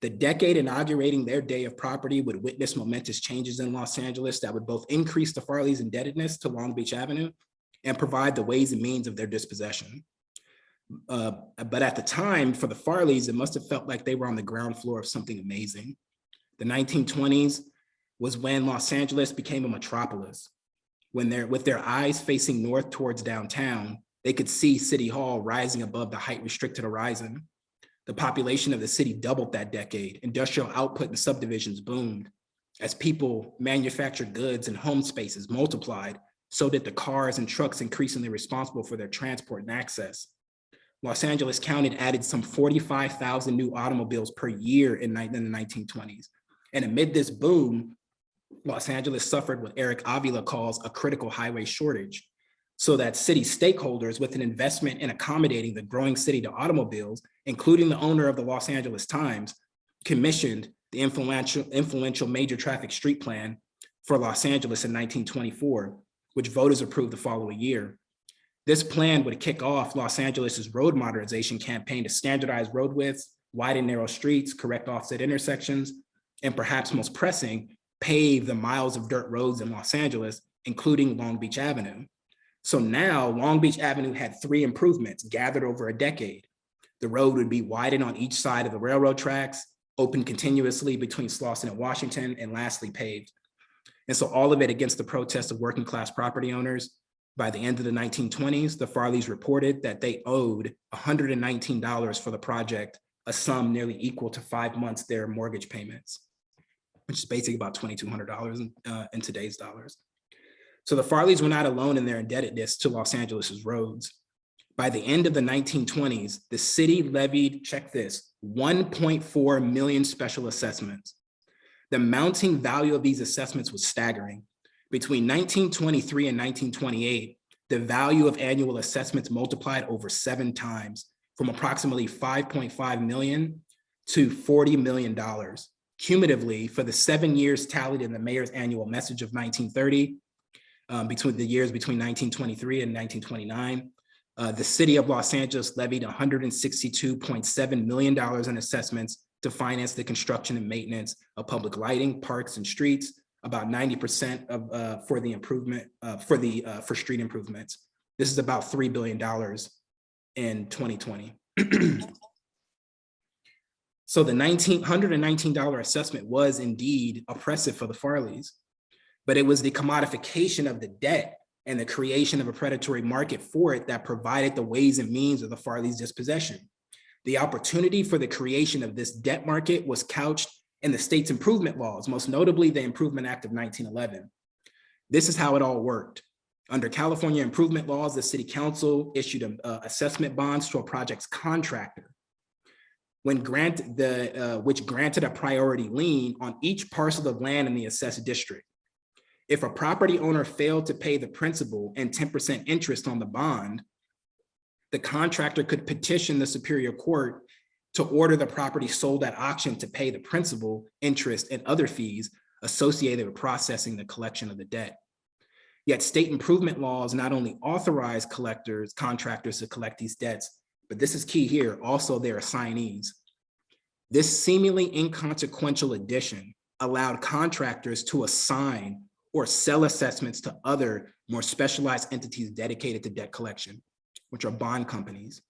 [SPEAKER 2] The decade inaugurating their day of property would witness momentous changes in Los Angeles that would both increase the Farleys' indebtedness to Long Beach Avenue and provide the ways and means of their dispossession. But at the time, for the Farleys, it must have felt like they were on the ground floor of something amazing. The 1920s was when Los Angeles became a metropolis, when with their eyes facing north towards downtown, they could see City Hall rising above the height-restricted horizon. The population of the city doubled that decade. Industrial output and subdivisions boomed. As people manufactured goods and home spaces multiplied, so did the cars and trucks increasingly responsible for their transport and access. Los Angeles County added some 45,000 new automobiles per year in the 1920s. And amid this boom, Los Angeles suffered what Eric Avila calls a critical highway shortage, so that city stakeholders with an investment in accommodating the growing city to automobiles, including the owner of the Los Angeles Times, commissioned the influential major traffic street plan for Los Angeles in 1924, which voters approved the following year. This plan would kick off Los Angeles's road modernization campaign to standardize road widths, widen narrow streets, correct offset intersections, and perhaps most pressing, pave the miles of dirt roads in Los Angeles including Long Beach Avenue. So now Long Beach Avenue had 3 improvements gathered over a decade. The road would be widened on each side of the railroad tracks, open continuously between Slauson and Washington, and lastly paved. And so all of it against the protests of working class property owners. By the end of the 1920s, the Farleys reported that they owed $119 for the project, a sum nearly equal to 5 months their mortgage payments, which is basically about $2,200 in today's dollars. So the Farleys were not alone in their indebtedness to Los Angeles's roads. By the end of the 1920s, the city levied, check this, 1.4 million special assessments. The mounting value of these assessments was staggering. Between 1923 and 1928, the value of annual assessments multiplied over 7 times, from approximately 5.5 million to $40 million. Cumulatively, for the 7 years tallied in the mayor's annual message of 1930, between 1923 and 1929, the city of Los Angeles levied $162.7 million in assessments to finance the construction and maintenance of public lighting, parks, and streets, about 90% of for the improvement for street improvements. This is about $3 billion in 2020. So the $119 assessment was indeed oppressive for the Farleys, but it was the commodification of the debt and the creation of a predatory market for it that provided the ways and means of the Farleys' dispossession. The opportunity for the creation of this debt market was couched in the state's improvement laws, most notably the Improvement Act of 1911. This is how it all worked. Under California improvement laws, the city council issued assessment bonds to a project's contractor, which granted a priority lien on each parcel of land in the assessed district. If a property owner failed to pay the principal and 10% interest on the bond, the contractor could petition the Superior Court to order the property sold at auction to pay the principal, interest, and other fees associated with processing the collection of the debt. Yet state improvement laws not only authorize contractors to collect these debts, but this is key here, also their assignees. This seemingly inconsequential addition allowed contractors to assign or sell assessments to other more specialized entities dedicated to debt collection, which are bond companies.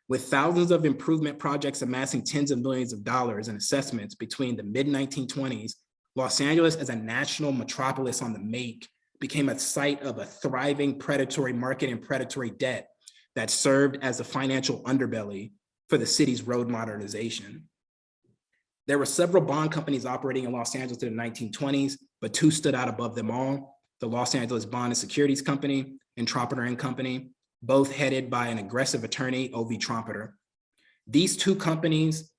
[SPEAKER 2] With thousands of improvement projects amassing tens of millions of dollars in assessments between the mid-1920s, Los Angeles as a national metropolis on the make became a site of a thriving predatory market and predatory debt that served as a financial underbelly for the city's road modernization. There were several bond companies operating in Los Angeles in the 1920s, but 2 stood out above them all: the Los Angeles Bond and Securities Company and Trompeter and Company, both headed by an aggressive attorney, O.V. Trompeter. These 2 companies,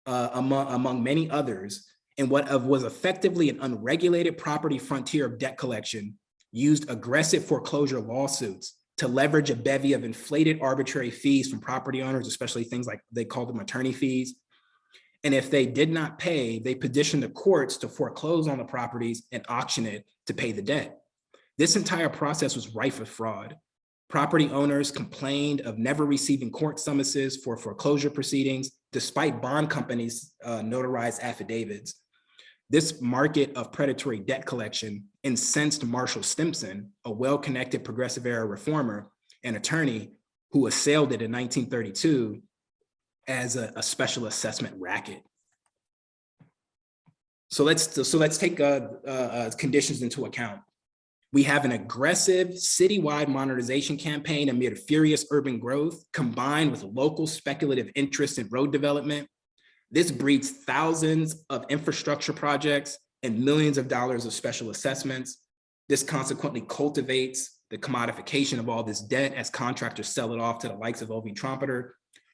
[SPEAKER 2] among many others, in what was effectively an unregulated property frontier of debt collection, used aggressive foreclosure lawsuits to leverage a bevy of inflated arbitrary fees from property owners, especially things like they called them attorney fees. And if they did not pay, they petitioned the courts to foreclose on the properties and auction it to pay the debt. This entire process was rife with fraud. Property owners complained of never receiving court summonses for foreclosure proceedings, despite bond companies' notarized affidavits. This market of predatory debt collection incensed Marshall Stimson, a well-connected progressive era reformer and attorney who assailed it in 1932 as a special assessment racket. So let's take conditions into account. We have an aggressive citywide modernization campaign amid furious urban growth combined with local speculative interest in road development. This breeds thousands of infrastructure projects and millions of dollars of special assessments. This consequently cultivates the commodification of all this debt as contractors sell it off to the likes of O.V. Trompeter,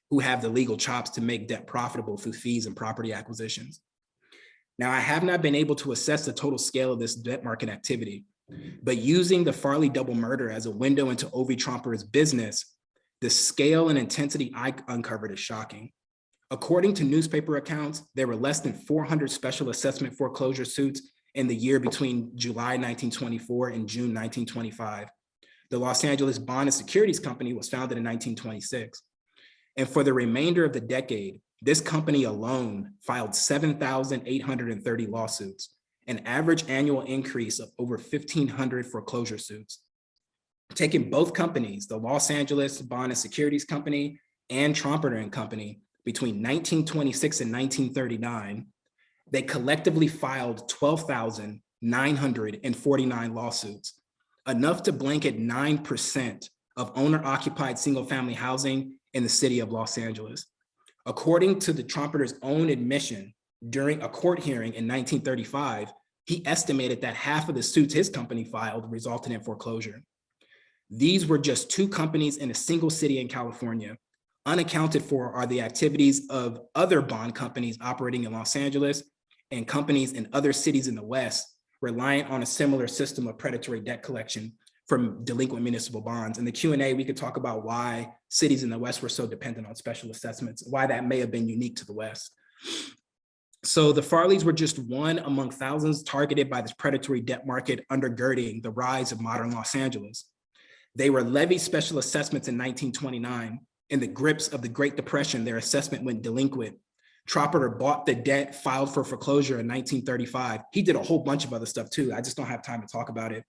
[SPEAKER 2] who have the legal chops to make debt profitable through fees and property acquisitions. Now, I have not been able to assess the total scale of this debt market activity, but using the Farley double murder as a window into O.V. Trompeter's business, the scale and intensity I uncovered is shocking. According to newspaper accounts, there were less than 400 special assessment foreclosure suits in the year between July 1924 and June 1925. The Los Angeles Bond and Securities Company was founded in 1926. And for the remainder of the decade, this company alone filed 7,830 lawsuits an average annual increase of over 1,500 foreclosure suits. Taking both companies, the Los Angeles Bond and Securities Company and Trompeter and Company, between 1926 and 1939, they collectively filed 12,949 lawsuits, enough to blanket 9% of owner-occupied single-family housing in the city of Los Angeles. According to the Trompeter's own admission, during a court hearing in 1935, he estimated that half of the suits his company filed resulted in foreclosure. These were just two companies in a single city in California. Unaccounted for are the activities of other bond companies operating in Los Angeles and companies in other cities in the West, reliant on a similar system of predatory debt collection from delinquent municipal bonds. In the Q&A, we could talk about why cities in the West were so dependent on special assessments, why that may have been unique to the West. So the Farleys were just one among thousands targeted by this predatory debt market undergirding the rise of modern Los Angeles. They were levied special assessments in 1929. In the grips of the Great Depression, their assessment went delinquent. Trompeter bought the debt, filed for foreclosure in 1935. He did a whole bunch of other stuff too. I just don't have time to talk about it.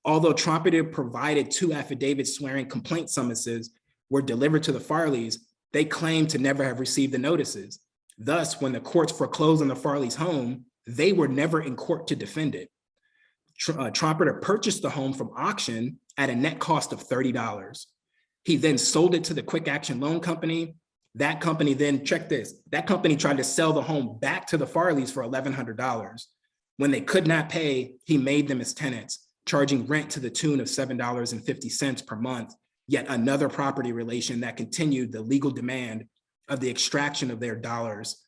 [SPEAKER 2] Although Trompeter provided 2 affidavits swearing complaint summonses were delivered to the Farleys, they claimed to never have received the notices. Thus, when the courts foreclosed on the Farleys' home, they were never in court to defend it. Trompeter purchased the home from auction at a net cost of $30. He then sold it to the Quick Action Loan Company. That company then, check this, that company tried to sell the home back to the Farleys for $1,100. When they could not pay, he made them as tenants, charging rent to the tune of $7.50 per month, yet another property relation that continued the legal demand of the extraction of their dollars.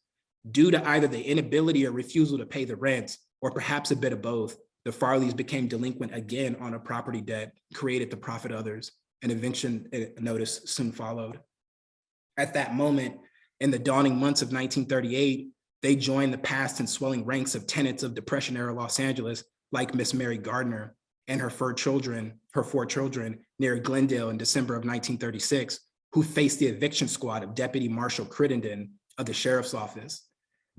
[SPEAKER 2] Due to either the inability or refusal to pay the rent, or perhaps a bit of both, the Farleys became delinquent again on a property debt created to profit others. An eviction notice soon followed. At that moment, in the dawning months of 1938, they joined the past and swelling ranks of tenants of Depression-era Los Angeles, like Miss Mary Gardner and her 4 children near Glendale in December of 1936, who faced the eviction squad of Deputy Marshal Crittenden of the Sheriff's Office.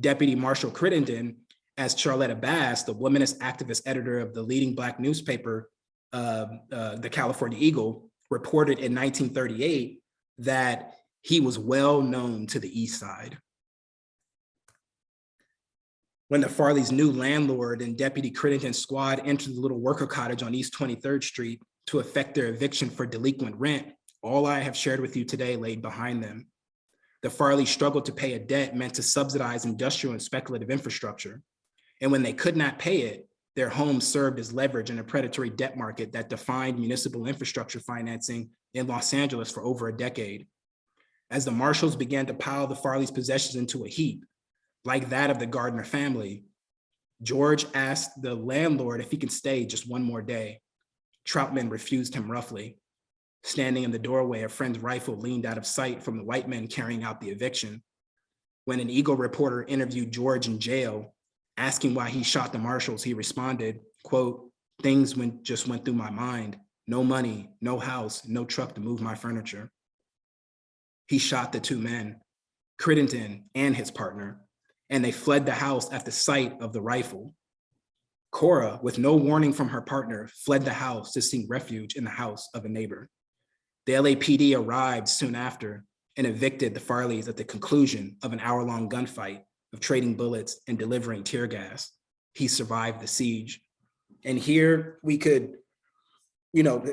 [SPEAKER 2] Deputy Marshal Crittenden, as Charlotta Bass, the womanist activist editor of the leading Black newspaper, the California Eagle, reported in 1938 that he was well known to the East Side. When the Farleys' new landlord and Deputy Crittenden's squad entered the little worker cottage on East 23rd Street to effect their eviction for delinquent rent, all I have shared with you today laid behind them. The Farleys struggled to pay a debt meant to subsidize industrial and speculative infrastructure. And when they could not pay it, their homes served as leverage in a predatory debt market that defined municipal infrastructure financing in Los Angeles for over a decade. As the Marshalls began to pile the Farleys' possessions into a heap, like that of the Gardner family, George asked the landlord if he could stay just one more day. Troutman refused him roughly. Standing in the doorway, a friend's rifle leaned out of sight from the white men carrying out the eviction. When an Eagle reporter interviewed George in jail, asking why he shot the Marshalls, he responded, quote, "Things just went through my mind. No money, no house, no truck to move my furniture." He shot the 2 men, Crittenden and his partner, and they fled the house at the sight of the rifle. Cora, with no warning from her partner, fled the house to seek refuge in the house of a neighbor. The LAPD arrived soon after and evicted the Farleys at the conclusion of an hour-long gunfight of trading bullets and delivering tear gas. He survived the siege. And here we could, you know,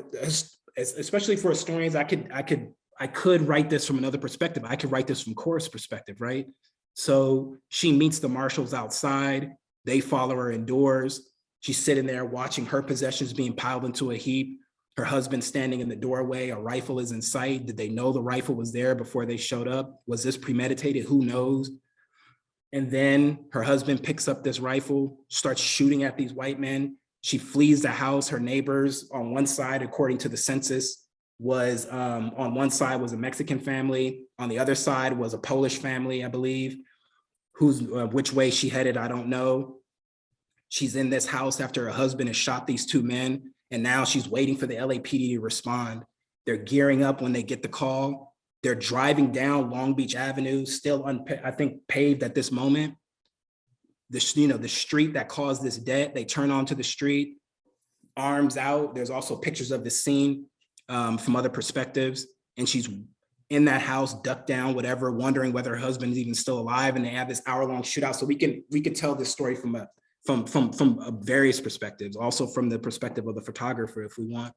[SPEAKER 2] especially for historians, I could write this from another perspective. I could write this from Cora's perspective, right? So she meets the Marshalls outside. They follow her indoors. She's sitting there watching her possessions being piled into a heap. Her husband standing in the doorway, a rifle is in sight. Did they know the rifle was there before they showed up? Was this premeditated? Who knows? And then her husband picks up this rifle, starts shooting at these white men. She flees the house. Her neighbors on one side, according to the census, was on one side was a Mexican family. On the other side was a Polish family, I believe. Which way she headed, I don't know. She's in this house after her husband has shot these 2 men. And now she's waiting for the LAPD to respond. They're gearing up when they get the call. They're driving down Long Beach Avenue, still I think paved at this moment. the street that caused this debt. They turn onto the street, arms out. There's also pictures of the scene from other perspectives, and she's in that house, ducked down, whatever, wondering whether her husband is even still alive. And they have this hour-long shootout. So we can tell this story from various perspectives, also from the perspective of the photographer, if we want.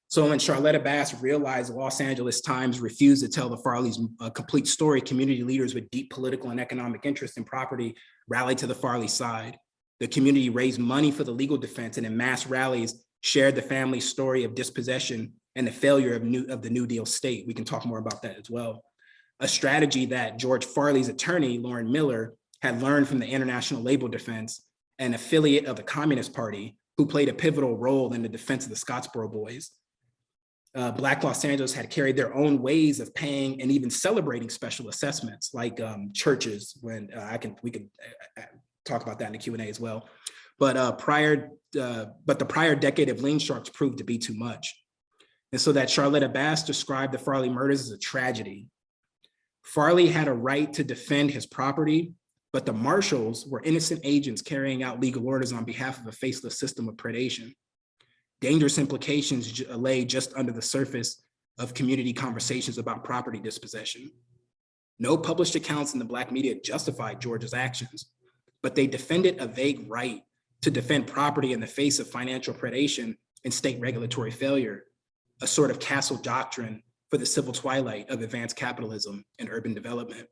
[SPEAKER 2] So when Charlotta Bass realized Los Angeles Times refused to tell the Farleys' complete story, community leaders with deep political and economic interest in property rallied to the Farley side. The community raised money for the legal defense, and in mass rallies shared the family's story of dispossession and the failure of the New Deal state. We can talk more about that as well. A strategy that George Farley's attorney, Lauren Miller, had learned from the International Labor Defense, an affiliate of the Communist Party, who played a pivotal role in the defense of the Scottsboro Boys. Black Los Angeles had carried their own ways of paying and even celebrating special assessments, like churches. When we could talk about that in the Q&A as well. But the prior decade of lien sharks proved to be too much, and so that Charlotta Bass described the Farley murders as a tragedy. Farley had a right to defend his property, but the marshals were innocent agents carrying out legal orders on behalf of a faceless system of predation. Dangerous implications lay just under the surface of community conversations about property dispossession. No published accounts in the Black media justified George's actions, but they defended a vague right to defend property in the face of financial predation and state regulatory failure, a sort of castle doctrine for the civil twilight of advanced capitalism and urban development.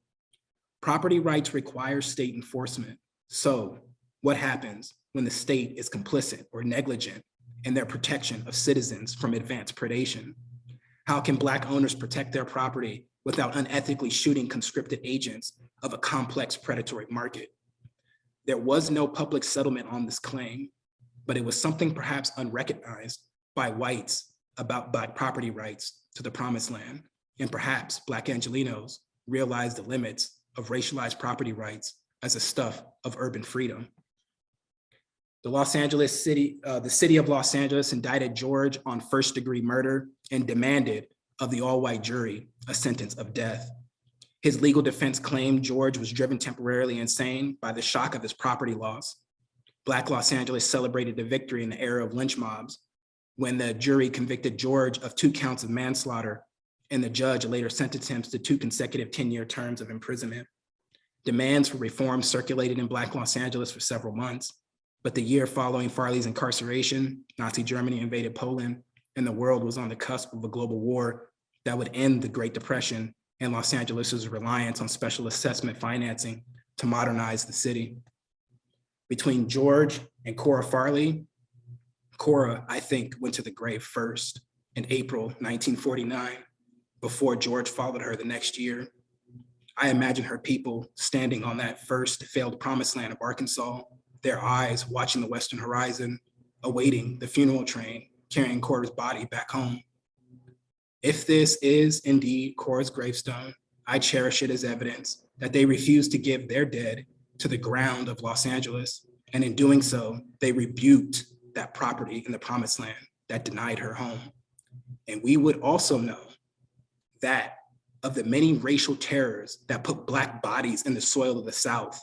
[SPEAKER 2] Property rights require state enforcement. So what happens when the state is complicit or negligent in their protection of citizens from advanced predation? How can Black owners protect their property without unethically shooting conscripted agents of a complex predatory market? There was no public settlement on this claim, but it was something perhaps unrecognized by whites about Black property rights to the promised land. And perhaps Black Angelenos realized the limits of racialized property rights as a stuff of urban freedom. The city of Los Angeles indicted George on first-degree murder and demanded of the all-white jury a sentence of death. His legal defense claimed George was driven temporarily insane by the shock of his property loss. Black Los Angeles celebrated the victory in the era of lynch mobs when the jury convicted George of 2 counts of manslaughter, and the judge later sentenced him to 2 consecutive 10-year terms of imprisonment. Demands for reform circulated in Black Los Angeles for several months, but the year following Farley's incarceration, Nazi Germany invaded Poland, and the world was on the cusp of a global war that would end the Great Depression and Los Angeles's reliance on special assessment financing to modernize the city. Between George and Cora Farley, Cora, I think, went to the grave first in April 1949, before George followed her the next year. I imagine her people standing on that first failed promised land of Arkansas, their eyes watching the western horizon, awaiting the funeral train carrying Cora's body back home. If this is indeed Cora's gravestone, I cherish it as evidence that they refused to give their dead to the ground of Los Angeles, and in doing so, they rebuked that property in the promised land that denied her home. And we would also know that of the many racial terrors that put Black bodies in the soil of the South,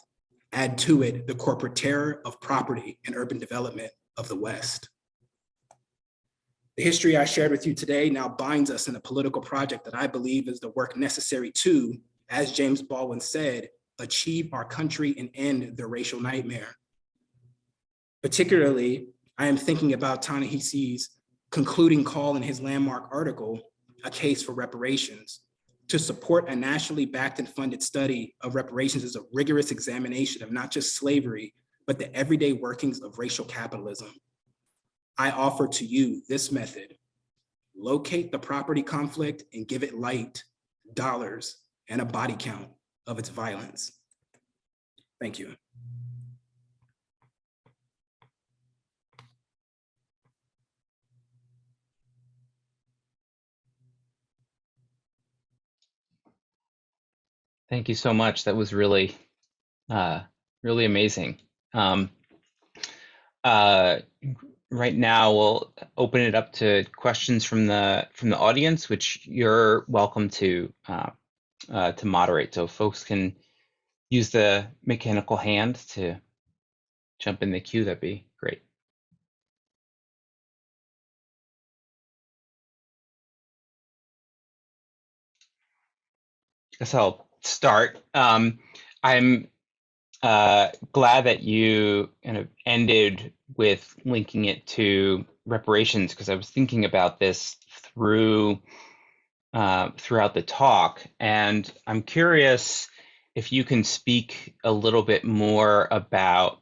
[SPEAKER 2] add to it the corporate terror of property and urban development of the West. The history I shared with you today now binds us in a political project that I believe is the work necessary to, as James Baldwin said, achieve our country and end the racial nightmare. Particularly, I am thinking about Ta-Nehisi's concluding call in his landmark article, A Case for Reparations. To support a nationally backed and funded study of reparations is a rigorous examination of not just slavery, but the everyday workings of racial capitalism. I offer to you this method: locate the property conflict and give it light, dollars, and a body count of its violence. Thank you.
[SPEAKER 1] Thank you so much. That was really, really amazing. Right now, we'll open it up to questions from the audience, which you're welcome to moderate. So folks can use the mechanical hand to jump in the queue, that'd be great. Guess I'll start. I'm glad that you kind of ended with linking it to reparations, because I was thinking about this throughout the talk, and I'm curious if you can speak a little bit more about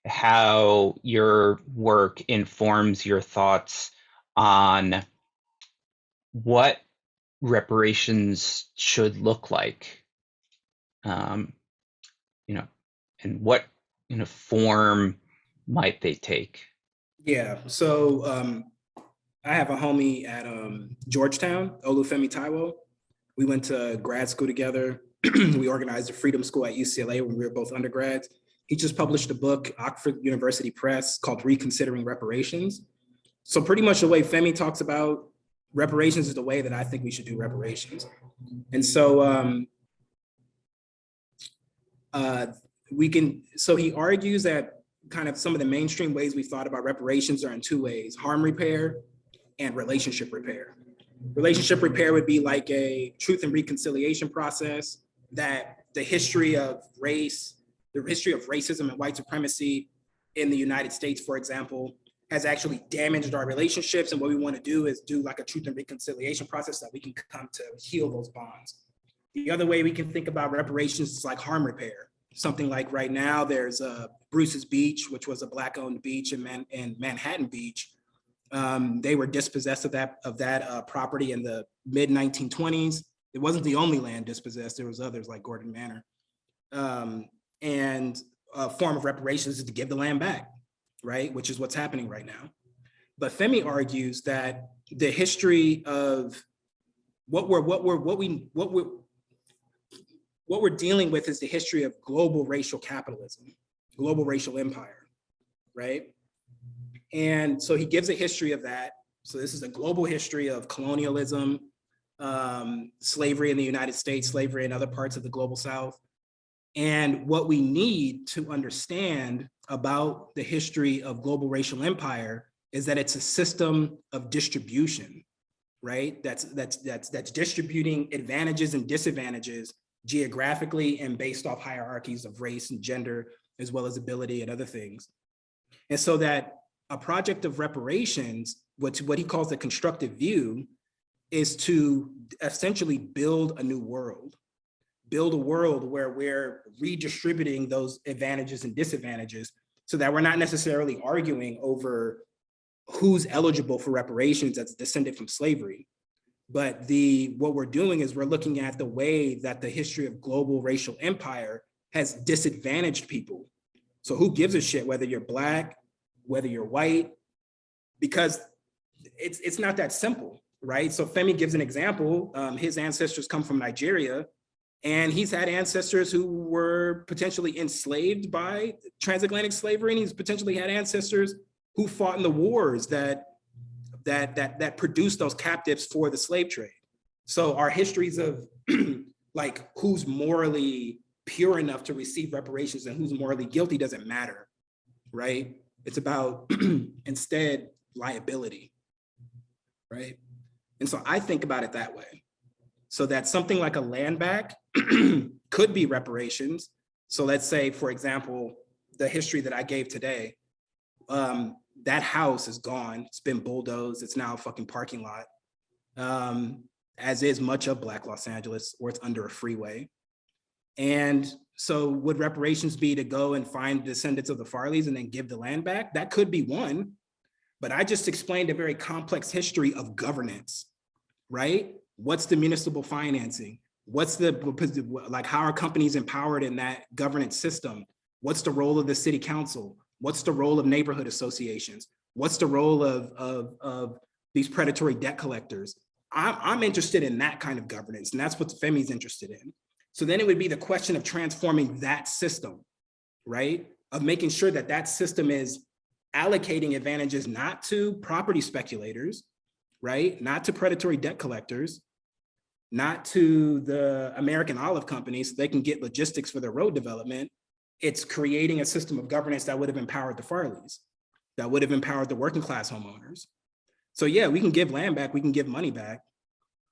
[SPEAKER 1] how your work informs your thoughts on what reparations should look like, um, you know, and what form might they take?
[SPEAKER 2] Yeah, so I have a homie at Georgetown, Olufemi Taiwo. We went to grad school together. We organized a freedom school at UCLA when we were both undergrads. He just published a book, Oxford University Press, called Reconsidering Reparations. So pretty much the way Femi talks about reparations is the way that I think we should do reparations. And so so he argues that kind of some of the mainstream ways we've thought about reparations are in two ways: harm repair and relationship repair. Relationship repair would be like a truth and reconciliation process, that the history of race, the history of racism and white supremacy in the United States, for example, has actually damaged our relationships. And what we want to do is do like a truth and reconciliation process that we can come to heal those bonds. The other way we can think about reparations is like harm repair. Something like right now, there's Bruce's Beach, which was a Black-owned beach in Manhattan Beach. They were dispossessed of that property in the mid 1920s. It wasn't the only land dispossessed. There was others like Gordon Manor. And a form of reparations is to give the land back, right? Which is what's happening right now. But Femi argues that the history of what we're dealing with is the history of global racial capitalism, global racial empire, right? And so he gives a history of that. So this is a global history of colonialism, slavery in the United States, slavery in other parts of the global South. And what we need to understand about the history of global racial empire is that it's a system of distribution, right? That's distributing advantages and disadvantages geographically and based off hierarchies of race and gender, as well as ability and other things. And so that a project of reparations, what he calls the constructive view, is to essentially build a new world, build a world where we're redistributing those advantages and disadvantages so that we're not necessarily arguing over who's eligible for reparations that's descended from slavery. But what we're doing is we're looking at the way that the history of global racial empire has disadvantaged people. So who gives a shit whether you're Black, whether you're white, because it's not that simple, right? So Femi gives an example. His ancestors come from Nigeria, and he's had ancestors who were potentially enslaved by transatlantic slavery, and he's potentially had ancestors who fought in the wars that produced those captives for the slave trade. So our histories of like who's morally pure enough to receive reparations and who's morally guilty doesn't matter, right? It's about instead liability, right? And so I think about it that way. So that something like a land back could be reparations. So let's say, for example, the history that I gave today, that house is gone. It's been bulldozed. It's now a fucking parking lot, as is much of Black Los Angeles, or it's under a freeway. And so would reparations be to go and find descendants of the Farleys and then give the land back? That could be one, but I just explained a very complex history of governance, right? What's the municipal financing? What's how are companies empowered in that governance system? What's the role of the city council? What's the role of neighborhood associations? What's the role of these predatory debt collectors? I'm interested in that kind of governance, and that's what Femi's interested in. So then it would be the question of transforming that system, right? Of making sure that that system is allocating advantages not to property speculators, right? Not to predatory debt collectors, not to the American olive companies so they can get logistics for their road development. It's creating a system of governance that would have empowered the Farleys, that would have empowered the working class homeowners. So yeah, we can give land back, we can give money back,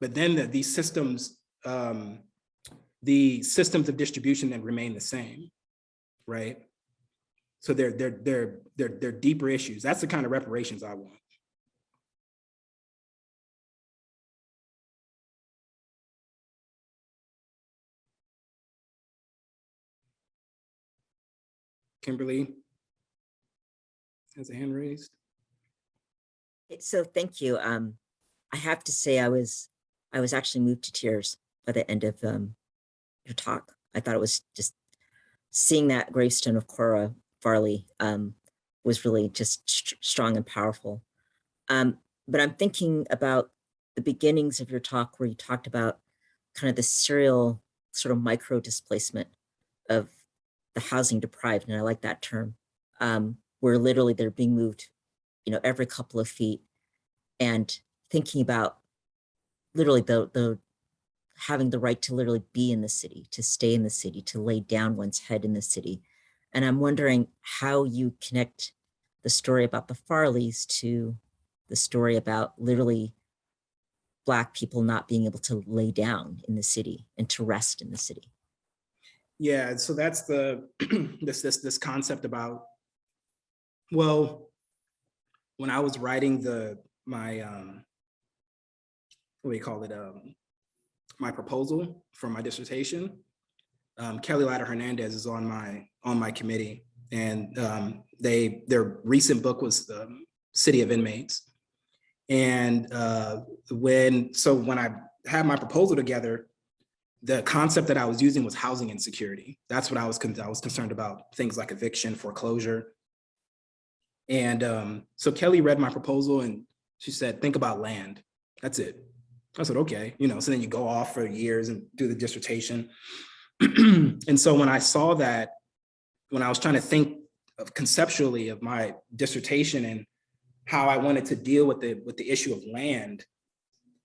[SPEAKER 2] but then these systems, the systems of distribution then remain the same, right? So they're deeper issues. That's the kind of reparations I want. Kimberly has a hand raised.
[SPEAKER 3] So thank you. I have to say I was actually moved to tears by the end of your talk. I thought it was just seeing that gravestone of Cora Farley was really just strong and powerful. But I'm thinking about the beginnings of your talk where you talked about kind of the serial sort of micro displacement of the housing deprived, and I like that term, where literally they're being moved, every couple of feet, and thinking about literally the having the right to literally be in the city, to stay in the city, to lay down one's head in the city. And I'm wondering how you connect the story about the Farleys to the story about literally Black people not being able to lay down in the city and to rest in the city.
[SPEAKER 2] Yeah, so that's the this concept about, well, when I was writing my what do you call it, my proposal for my dissertation, Kelly Latta Hernandez is on my committee, and their recent book was the City of Inmates. And when I had my proposal together, the concept that I was using was housing insecurity. That's what I was concerned about, things like eviction, foreclosure. And so Kelly read my proposal and she said, think about land. That's it. I said, okay, so then you go off for years and do the dissertation. And so when I saw that, when I was trying to think of conceptually of my dissertation and how I wanted to deal with the issue of land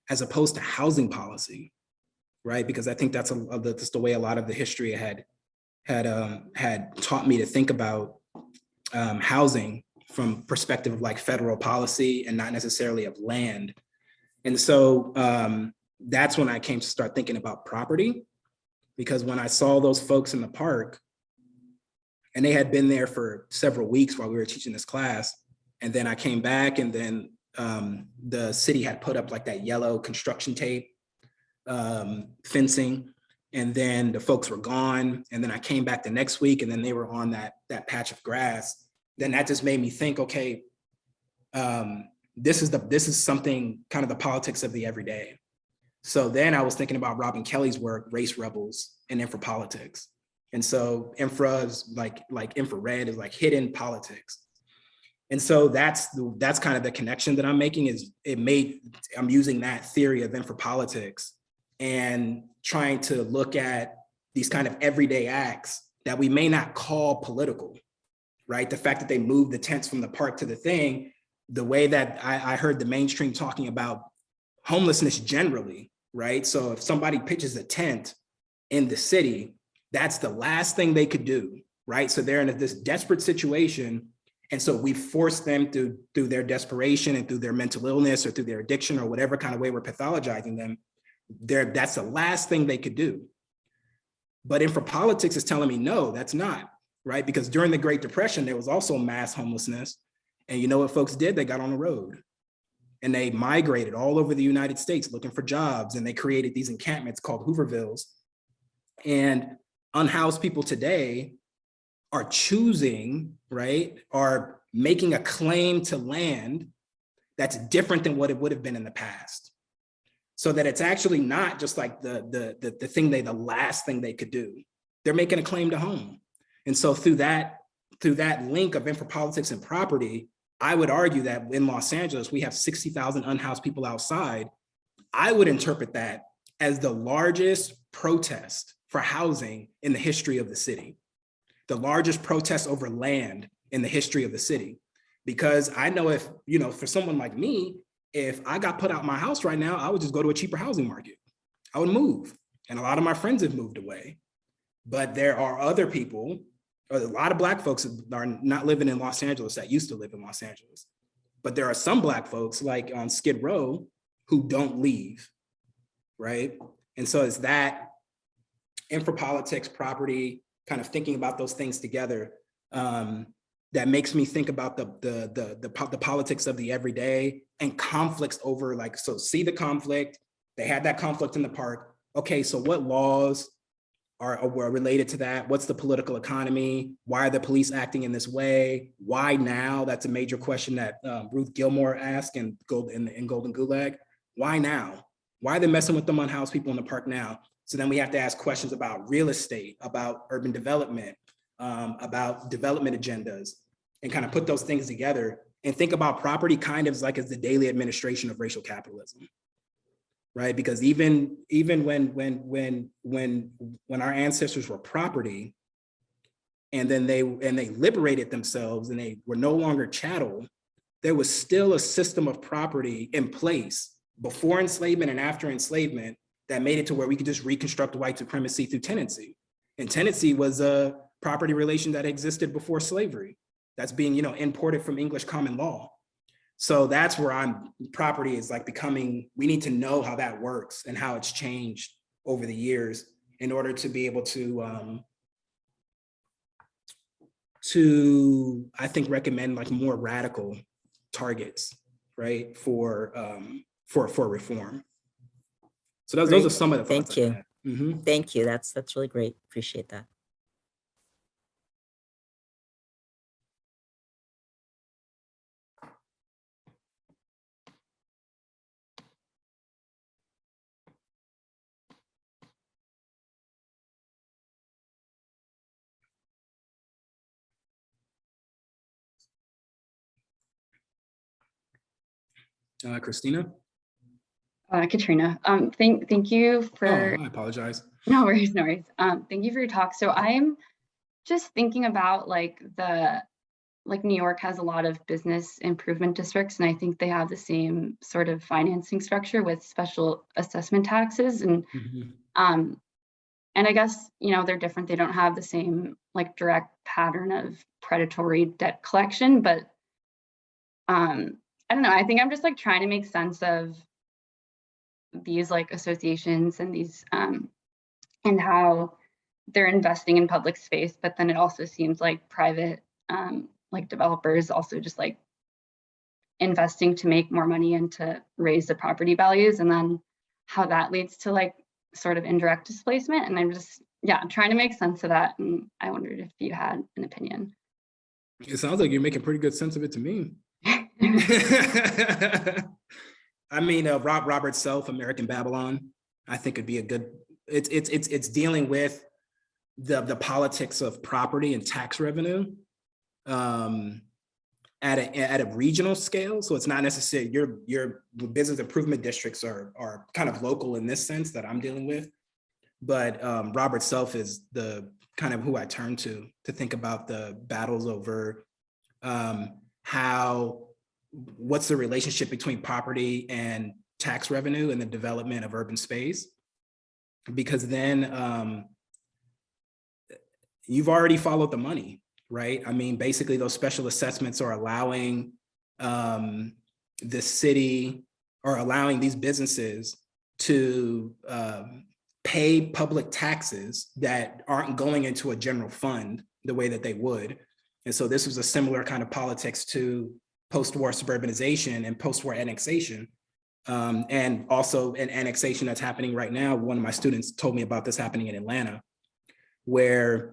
[SPEAKER 2] as opposed to housing policy, right? Because I think that's the way a lot of the history had taught me to think about housing from perspective of like federal policy and not necessarily of land. And so that's when I came to start thinking about property, because when I saw those folks in the park, and they had been there for several weeks while we were teaching this class, and then I came back, and then the city had put up like that yellow construction tape fencing, and then the folks were gone, and then I came back the next week, and then they were on that patch of grass. Then that just made me think, okay, this is something kind of the politics of the everyday. So then I was thinking about Robin Kelly's work, Race Rebels and Infrapolitics. And so infra's like infrared is like hidden politics. And so that's kind of the connection that I'm making, is I'm using that theory of infrapolitics and trying to look at these kind of everyday acts that we may not call political, right? The fact that they moved the tents from the park to the thing, the way that I heard the mainstream talking about homelessness generally, right? So if somebody pitches a tent in the city, that's the last thing they could do, right? So they're in this desperate situation. And so we force them through their desperation and through their mental illness or through their addiction or whatever kind of way we're pathologizing them, that's the last thing they could do. But infrapolitics is telling me, no, that's not, right? Because during the Great Depression, there was also mass homelessness. And you know what folks did? They got on the road and they migrated all over the United States looking for jobs. And they created these encampments called Hoovervilles. And unhoused people today are choosing, right, are making a claim to land that's different than what it would have been in the past. So that it's actually not just like the last thing they could do. They're making a claim to home. And so through that link of infrapolitics and property, I would argue that in Los Angeles, we have 60,000 unhoused people outside. I would interpret that as the largest protest for housing in the history of the city, the largest protest over land in the history of the city. Because I know if, for someone like me, if I got put out my house right now, I would just go to a cheaper housing market. I would move. And a lot of my friends have moved away. But there are other people, or a lot of Black folks are not living in Los Angeles that used to live in Los Angeles. But there are some Black folks like on Skid Row who don't leave, right? And so it's that infra politics, property, kind of thinking about those things together that makes me think about the politics of the everyday and conflicts over like, so see the conflict, they had that conflict in the park. Okay, so what laws were related to that? What's the political economy? Why are the police acting in this way? Why now? That's a major question that Ruth Gilmore asked in Golden Gulag. Why now? Why are they messing with the unhoused people in the park now? So then we have to ask questions about real estate, about urban development, about development agendas, and kind of put those things together and think about property kind of like as the daily administration of racial capitalism, right? Because even when our ancestors were property, and then they liberated themselves and they were no longer chattel, there was still a system of property in place before enslavement and after enslavement that made it to where we could just reconstruct white supremacy through tenancy. And tenancy was a property relation that existed before slavery. That's being, imported from English common law. So that's where property is like becoming, we need to know how that works and how it's changed over the years in order to be able to I think, recommend like more radical targets, right, for reform. So those are some of the thoughts.
[SPEAKER 3] Thank you. Mm-hmm. Thank you. That's really great. Appreciate that.
[SPEAKER 2] Christina?
[SPEAKER 4] Katrina, thank you for.
[SPEAKER 2] Oh, I apologize.
[SPEAKER 4] No worries, no worries. Thank you for your talk. So I'm just thinking about New York has a lot of business improvement districts, and I think they have the same sort of financing structure with special assessment taxes, and and I guess they're different. They don't have the same like direct pattern of predatory debt collection, but I don't know. I think I'm just like trying to make sense of these like associations and these and how they're investing in public space, but then it also seems like private like developers also just like investing to make more money and to raise the property values, and then how that leads to like sort of indirect displacement. And I'm just trying to make sense of that, and I wondered if you had an opinion.
[SPEAKER 2] It sounds like you're making pretty good sense of it to me. I mean, Robert Self, American Babylon, I think would be a good. It's dealing with the politics of property and tax revenue at a regional scale. So it's not necessarily your business improvement districts are kind of local in this sense that I'm dealing with, but Robert Self is the kind of who I turn to think about the battles over what's the relationship between property and tax revenue and the development of urban space? Because then you've already followed the money, right? I mean, basically those special assessments are allowing the city or allowing these businesses to pay public taxes that aren't going into a general fund the way that they would. And so this was a similar kind of politics to post-war suburbanization and post-war annexation, and also an annexation that's happening right now. One of my students told me about this happening in Atlanta, where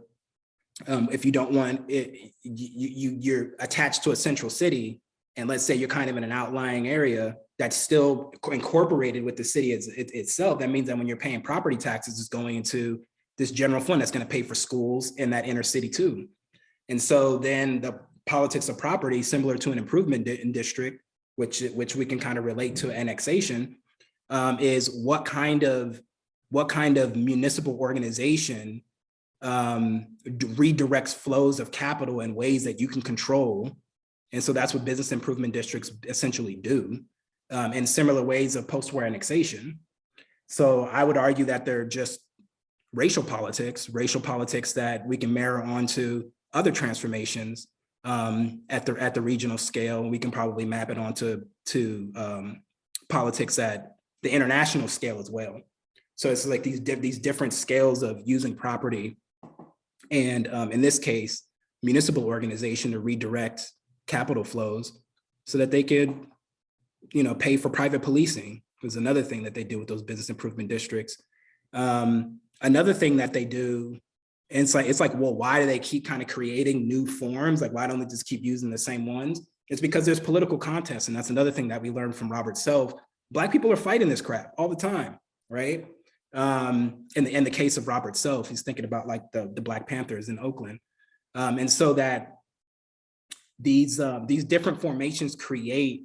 [SPEAKER 2] if you don't want it, you're attached to a central city, and let's say you're kind of in an outlying area that's still incorporated with the city itself, that means that when you're paying property taxes, it's going into this general fund that's going to pay for schools in that inner city too. And so then the politics of property, similar to an improvement district, which we can kind of relate to annexation, is what kind of municipal organization redirects flows of capital in ways that you can control. And so that's what business improvement districts essentially do, in similar ways of post-war annexation. So I would argue that they're just racial politics that we can mirror onto other transformations at the regional scale. We can probably map it onto politics at the international scale as well. So it's like these different scales of using property, and in this case, municipal organization to redirect capital flows so that they could, pay for private policing. Was another thing that they do with those business improvement districts. Another thing that they do, and it's like, well, why do they keep kind of creating new forms? Like, why don't they just keep using the same ones? It's because there's political contest, and that's another thing that we learned from Robert Self. Black people are fighting this crap all the time, right? In the case of Robert Self, he's thinking about like the Black Panthers in Oakland, and so that these different formations create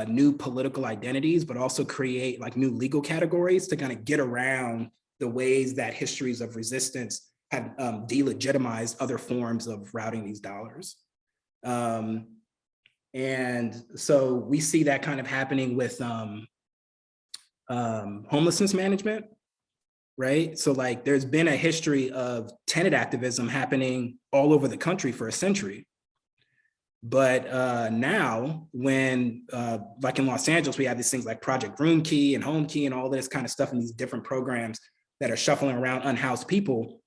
[SPEAKER 2] new political identities, but also create like new legal categories to kind of get around the ways that histories of resistance have delegitimized other forms of routing these dollars. And so we see that kind of happening with homelessness management, right? So like there's been a history of tenant activism happening all over the country for a century. But now when, like in Los Angeles, we have these things like Project Room Key and Home Key and all this kind of stuff in these different programs that are shuffling around unhoused people.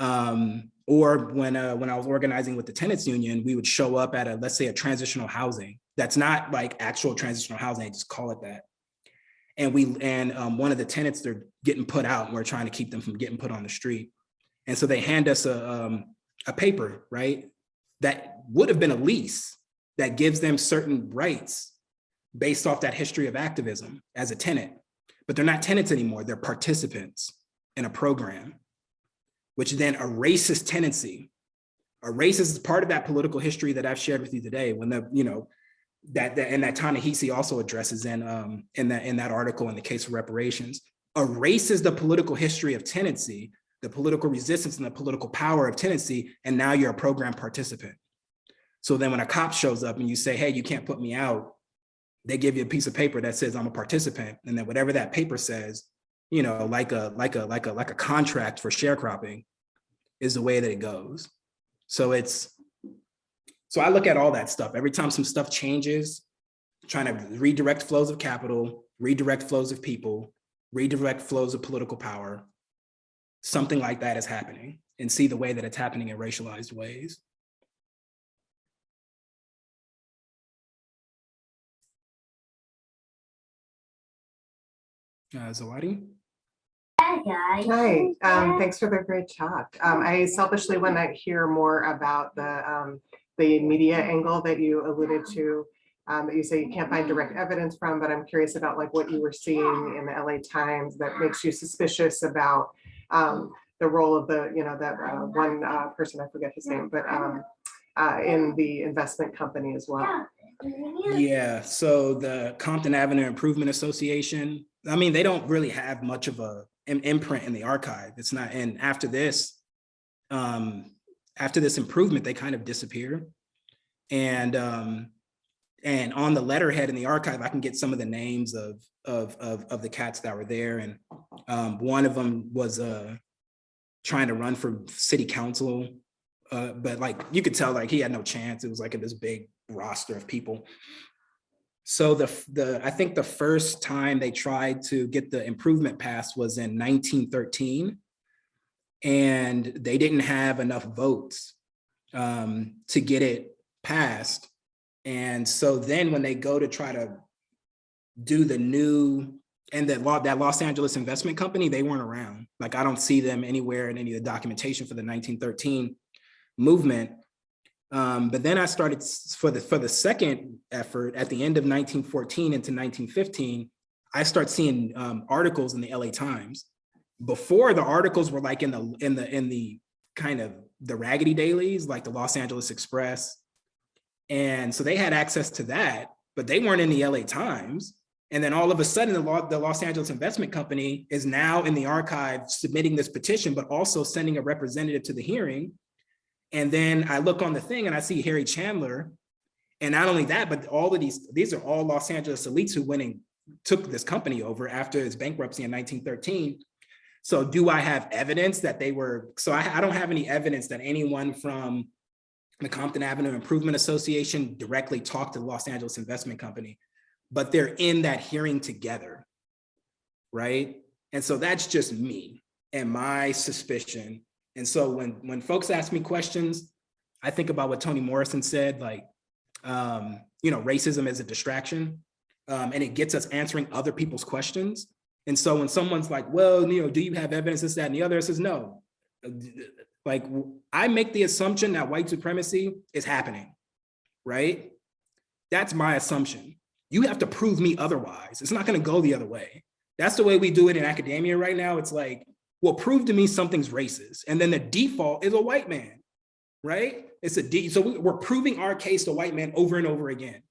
[SPEAKER 2] Or when I was organizing with the tenants union, we would show up at let's say a transitional housing. That's not like actual transitional housing, they just call it that. And one of the tenants, they're getting put out and we're trying to keep them from getting put on the street. And so they hand us a paper, right? That would have been a lease that gives them certain rights based off that history of activism as a tenant, but they're not tenants anymore. They're participants in a program, which then erases tenancy. Erases is part of that political history that I've shared with you today. When that Ta-Nehisi also addresses in that article in the case of reparations, erases the political history of tenancy, the political resistance and the political power of tenancy, and now you're a program participant. So then when a cop shows up and you say, hey, you can't put me out, they give you a piece of paper that says I'm a participant, and then whatever that paper says, like a contract for sharecropping is the way that it goes. So I look at all that stuff. Every time some stuff changes, trying to redirect flows of capital, redirect flows of people, redirect flows of political power, something like that is happening, and see the way that it's happening in racialized ways. Zawadi?
[SPEAKER 5] Hi, thanks for the great talk. I selfishly want to hear more about the media angle that you alluded to, that you say you can't find direct evidence from, but I'm curious about like what you were seeing in the LA Times that makes you suspicious about the role of that one person, I forget his name, but in the investment company as well.
[SPEAKER 2] Yeah, so the Compton Avenue Improvement Association, I mean, they don't really have much of an imprint in the archive. It's not, and after this improvement, they kind of disappear. And on the letterhead in the archive, I can get some of the names of the cats that were there. And one of them was trying to run for city council, but like you could tell, like he had no chance. It was like this big roster of people. So I think the first time they tried to get the improvement passed was in 1913, and they didn't have enough votes to get it passed. And so then when they go to try to do the new, and that Los Angeles investment company, they weren't around. Like I don't see them anywhere in any of the documentation for the 1913 movement. But then I started for the second effort at the end of 1914 into 1915, I start seeing articles in the LA Times. Before, the articles were like in the kind of the raggedy dailies, like the Los Angeles Express. And so they had access to that, but they weren't in the LA Times. And then all of a sudden, the Los Angeles Investment Company is now in the archive submitting this petition, but also sending a representative to the hearing. And then I look on the thing and I see Harry Chandler. And not only that, but all of these are all Los Angeles elites who went and took this company over after its bankruptcy in 1913. So do I have evidence that they were, so I don't have any evidence that anyone from the Compton Avenue Improvement Association directly talked to the Los Angeles Investment Company, but they're in that hearing together, right? And so that's just me and my suspicion. And so when folks ask me questions, I think about what Toni Morrison said, like, racism is a distraction, and it gets us answering other people's questions. And so when someone's like, well, do you have evidence, this, that, and the other, it says no. Like, I make the assumption that white supremacy is happening, right? That's my assumption. You have to prove me otherwise. It's not going to go the other way. That's the way we do it in academia right now. It's like, well, prove to me something's racist. And then the default is a white man, right? So we're proving our case to white men over and over again,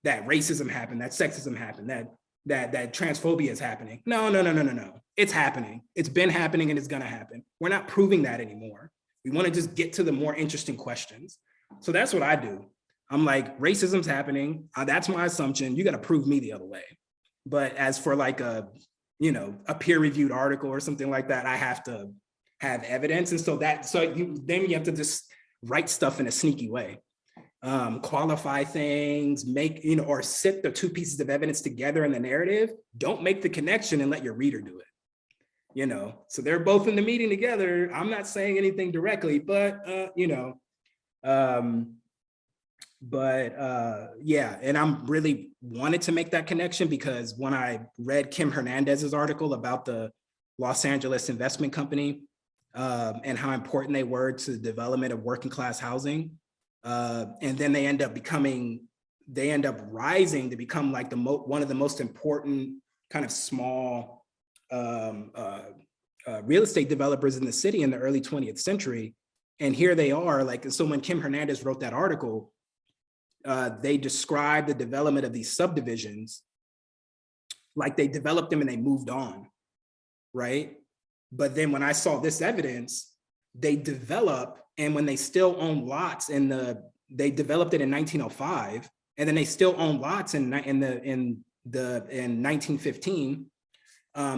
[SPEAKER 2] that racism happened, that sexism happened, that transphobia is happening. No. It's happening. It's been happening and it's gonna happen. We're not proving that anymore. We want to just get to the more interesting questions. So that's what I do. I'm like, racism's happening. That's my assumption. You got to prove me the other way. But as for like a peer-reviewed article or something like that, I have to have evidence. And so then you have to just write stuff in a sneaky way. Qualify things, or sit the two pieces of evidence together in the narrative. Don't make the connection and let your reader do it. So they're both in the meeting together. I'm not saying anything directly, but yeah, and I'm really wanted to make that connection because when I read Kim Hernandez's article about the Los Angeles Investment Company and how important they were to the development of working class housing, and then they end up rising to become like one of the most important kind of small real estate developers in the city in the early 20th century. And here they are, like, so when Kim Hernandez wrote that article, they described the development of these subdivisions, like they developed them and they moved on, right? But then when I saw this evidence, they develop, and when they still own lots they developed it in 1905, and then they still own lots in 1915.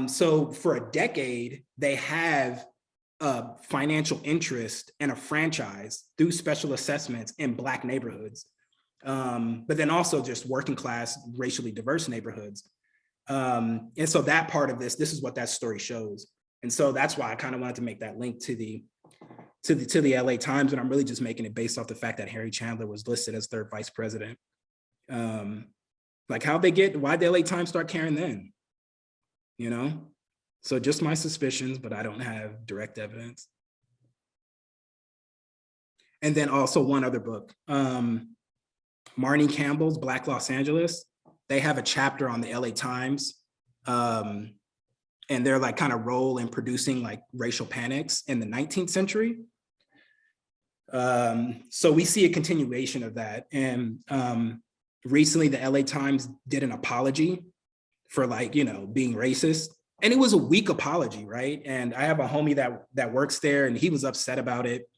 [SPEAKER 2] So for a decade, they have a financial interest and a franchise through special assessments in Black neighborhoods, but then also just working class, racially diverse neighborhoods. And so that part of this is what that story shows. And so that's why I kind of wanted to make that link to the LA Times, and I'm really just making it based off the fact that Harry Chandler was listed as third vice president. Like, why'd the LA Times start caring then? So just my suspicions, but I don't have direct evidence. And then also one other book, Marnie Campbell's Black Los Angeles. They have a chapter on the LA Times, and their like kind of role in producing like racial panics in the 19th century. So we see a continuation of that. And recently the LA Times did an apology for being racist. And it was a weak apology, right? And I have a homie that works there and he was upset about it.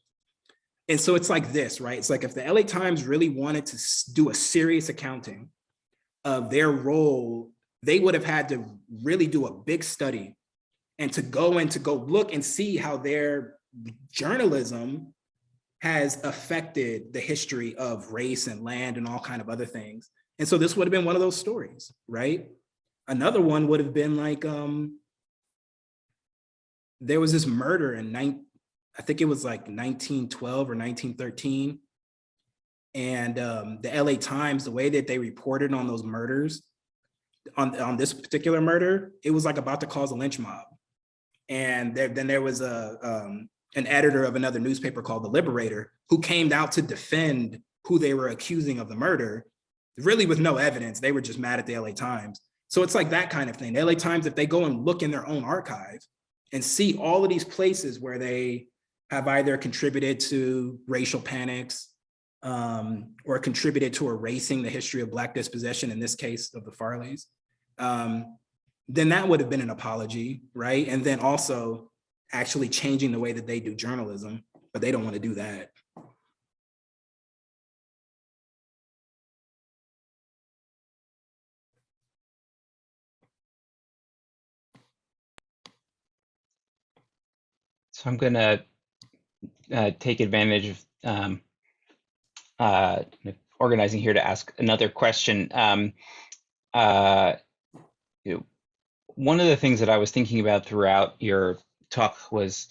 [SPEAKER 2] And so it's like this, right? It's like if the LA Times really wanted to do a serious accounting of their role, they would have had to really do a big study and to go look and see how their journalism has affected the history of race and land and all kind of other things. And so this would have been one of those stories, right? Another one would have been like, there was this murder I think it was like 1912 or 1913. And the LA Times, the way that they reported on those murders, on this particular murder, it was like about to cause a lynch mob. And then there was an editor of another newspaper called The Liberator who came out to defend who they were accusing of the murder, really with no evidence. They were just mad at the LA Times. So it's like that kind of thing. The LA Times, if they go and look in their own archive and see all of these places where they have either contributed to racial panics or contributed to erasing the history of Black dispossession, in this case of the Farleys, then that would have been an apology, right? And then also actually changing the way that they do journalism, but they don't want to do that.
[SPEAKER 1] So I'm going to take advantage of uh, organizing here to ask another question. Uh, you know, one of the things that I was thinking about throughout your talk was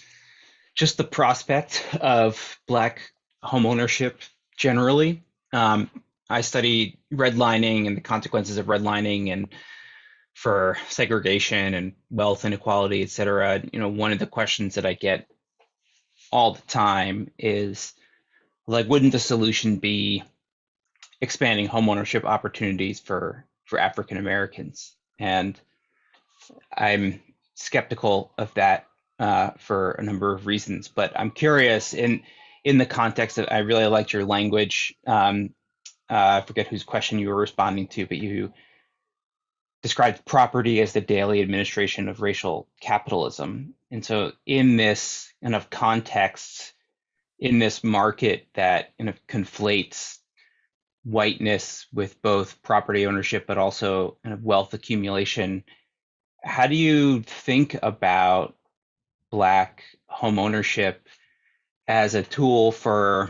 [SPEAKER 1] just the prospect of Black homeownership generally. I study redlining and the consequences of redlining and for segregation and wealth inequality, et cetera. You know, one of the questions that I get all the time is like, wouldn't the solution be expanding homeownership opportunities for African Americans? And I'm skeptical of that for a number of reasons. But I'm curious in the context of, I really liked your language. I forget whose question you were responding to, but you described property as the daily administration of racial capitalism. And so in this kind of context, in this market that kind of conflates whiteness with both property ownership, but also kind of wealth accumulation, how do you think about Black homeownership as a tool for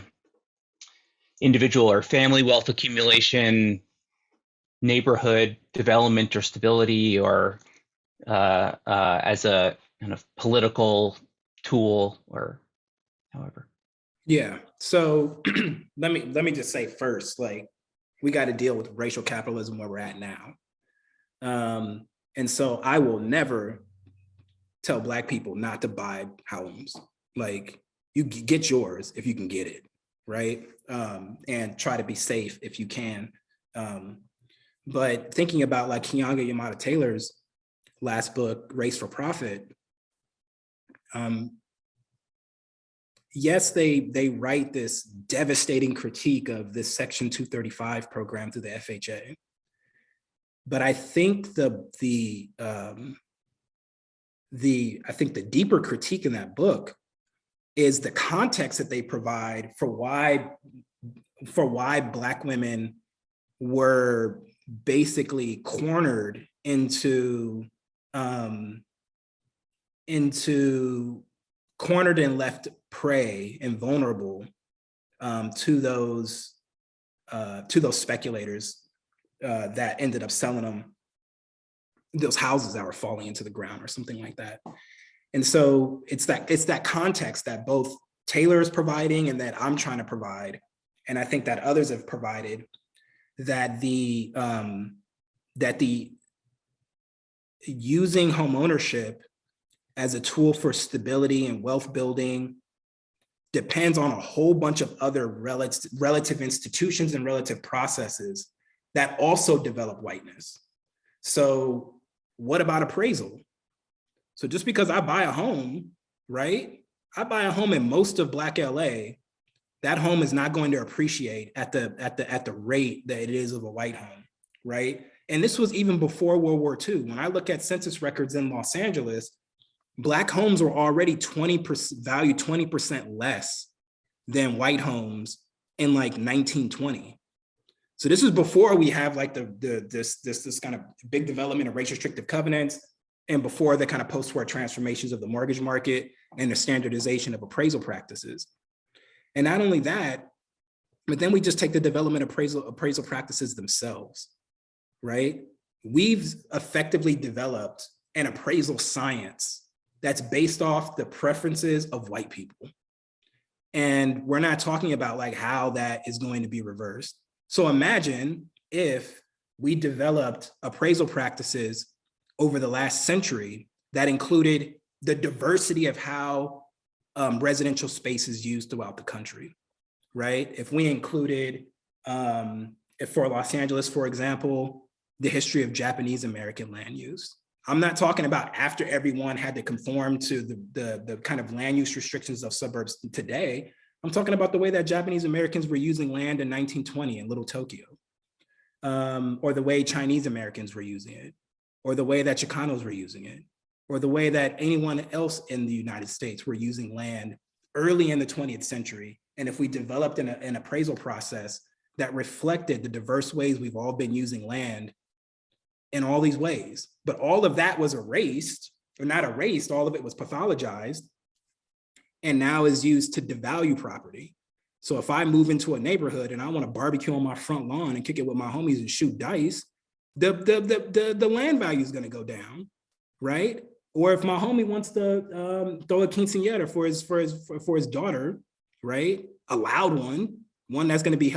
[SPEAKER 1] individual or family wealth accumulation, neighborhood development or stability, or as a kind of political tool, or however?
[SPEAKER 2] Yeah. So let me just say first, like, we got to deal with racial capitalism where we're at now. And so I will never tell Black people not to buy homes. Like, you get yours if you can get it, right? And try to be safe if you can. But thinking about like Keeanga-Yamahtta Taylor's last book, Race for Profit, yes, they write this devastating critique of this Section 235 program through the FHA. But I think the deeper critique in that book is the context that they provide for why Black women were basically cornered into cornered and left prey and vulnerable to those speculators that ended up selling them those houses that were falling into the ground or something like that. And so it's that context that both Taylor is providing and that I'm trying to provide, and I think that others have provided, that the using homeownership as a tool for stability and wealth building depends on a whole bunch of other relative institutions and relative processes that also develop whiteness. So what about appraisal? So just because I buy a home, right? I buy a home in most of Black LA, that home is not going to appreciate at the rate that it is of a white home, right? And this was even before World War II. When I look at census records in Los Angeles, Black homes were already valued 20% less than white homes in like 1920. So this was before we have like this kind of big development of race restrictive covenants, and before the kind of post-war transformations of the mortgage market and the standardization of appraisal practices. And not only that, but then we just take the development of appraisal practices themselves, right? We've effectively developed an appraisal science that's based off the preferences of white people. And we're not talking about like how that is going to be reversed. So imagine if we developed appraisal practices over the last century that included the diversity of how residential space is used throughout the country, right? If we included, if for Los Angeles, for example, the history of Japanese American land use. I'm not talking about after everyone had to conform to the kind of land use restrictions of suburbs today. I'm talking about the way that Japanese Americans were using land in 1920 in Little Tokyo, or the way Chinese Americans were using it, or the way that Chicanos were using it, or the way that anyone else in the United States were using land early in the 20th century. And if we developed an appraisal process that reflected the diverse ways we've all been using land in all these ways, but all of that was erased, or not erased, all of it was pathologized and now is used to devalue property. So if I move into a neighborhood and I want to barbecue on my front lawn and kick it with my homies and shoot dice, the land value is going to go down, right? Or if my homie wants to throw a quinceañera for his daughter, right? A loud one that's going to be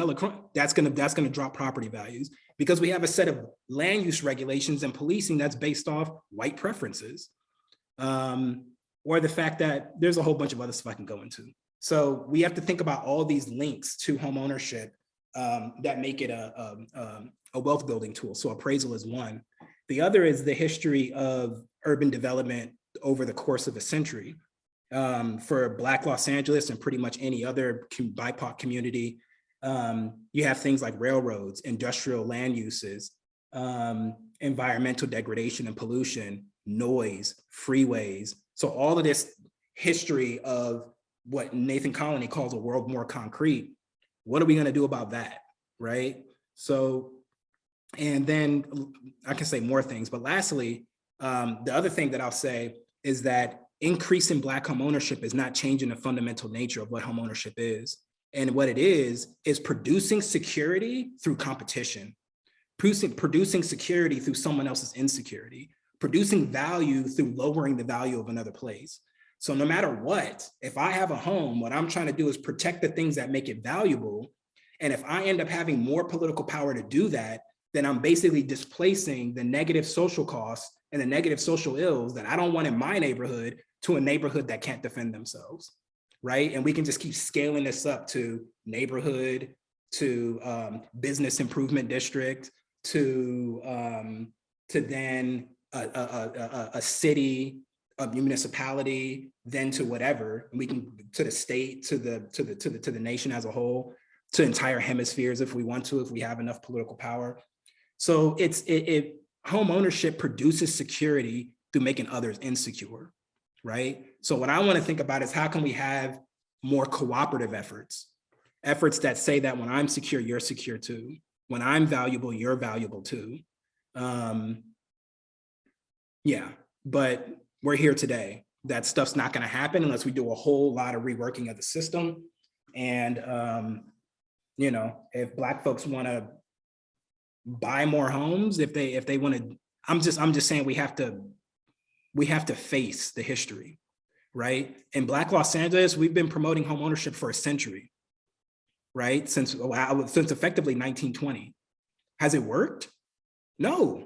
[SPEAKER 2] that's going to drop property values, because we have a set of land use regulations and policing that's based off white preferences, or the fact that there's a whole bunch of other stuff I can go into. So we have to think about all these links to home ownership that make it a wealth building tool. So appraisal is one. The other is the history of urban development over the course of a century. For Black Los Angeles and pretty much any other BIPOC community, you have things like railroads, industrial land uses, environmental degradation and pollution, noise, freeways. So all of this history of what Nathan Colony calls a world more concrete. What are we going to do about that, right? So, and then I can say more things, but lastly, the other thing that I'll say is that increasing Black home ownership is not changing the fundamental nature of what home ownership is. And what it is producing security through competition, producing security through someone else's insecurity, producing value through lowering the value of another place. So no matter what, if I have a home, what I'm trying to do is protect the things that make it valuable. And if I end up having more political power to do that, then I'm basically displacing the negative social costs and the negative social ills that I don't want in my neighborhood to a neighborhood that can't defend themselves, right? And we can just keep scaling this up to neighborhood, to business improvement district, to then a city, a municipality, then to whatever, and we can to the state, to the nation as a whole, to entire hemispheres if we want to, if we have enough political power. So home ownership produces security through making others insecure, right? So what I want to think about is how can we have more cooperative efforts that say that when I'm secure, you're secure too. When I'm valuable, you're valuable too. Yeah, but we're here today. That stuff's not going to happen unless we do a whole lot of reworking of the system. And you know, if Black folks want to buy more homes, if they want to, I'm just saying we have to face the history, right? In Black Los Angeles, we've been promoting home ownership for a century, right? Since effectively 1920. Has it worked? No.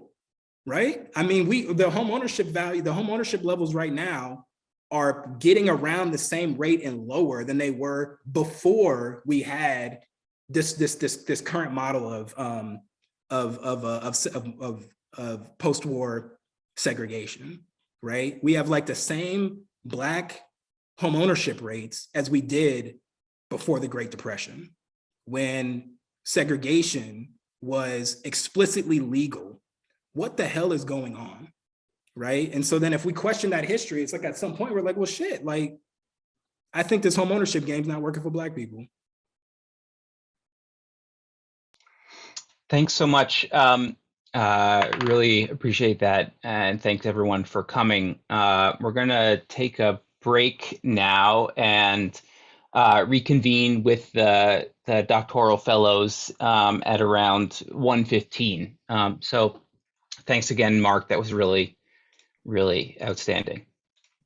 [SPEAKER 2] Right? I mean, the home ownership value, the home ownership levels right now are getting around the same rate and lower than they were before we had this current model of post-war segregation, right? We have like the same Black home ownership rates as we did before the Great Depression, when segregation was explicitly legal. What the hell is going on, right? And so then if we question that history, it's like at some point we're like, well, shit, like, I think this home ownership game's not working for Black people.
[SPEAKER 1] Thanks so much. Really appreciate that. And thanks everyone for coming. We're gonna take a break now and reconvene with the doctoral fellows at around 1:15. So thanks again, Mark. That was really, really outstanding.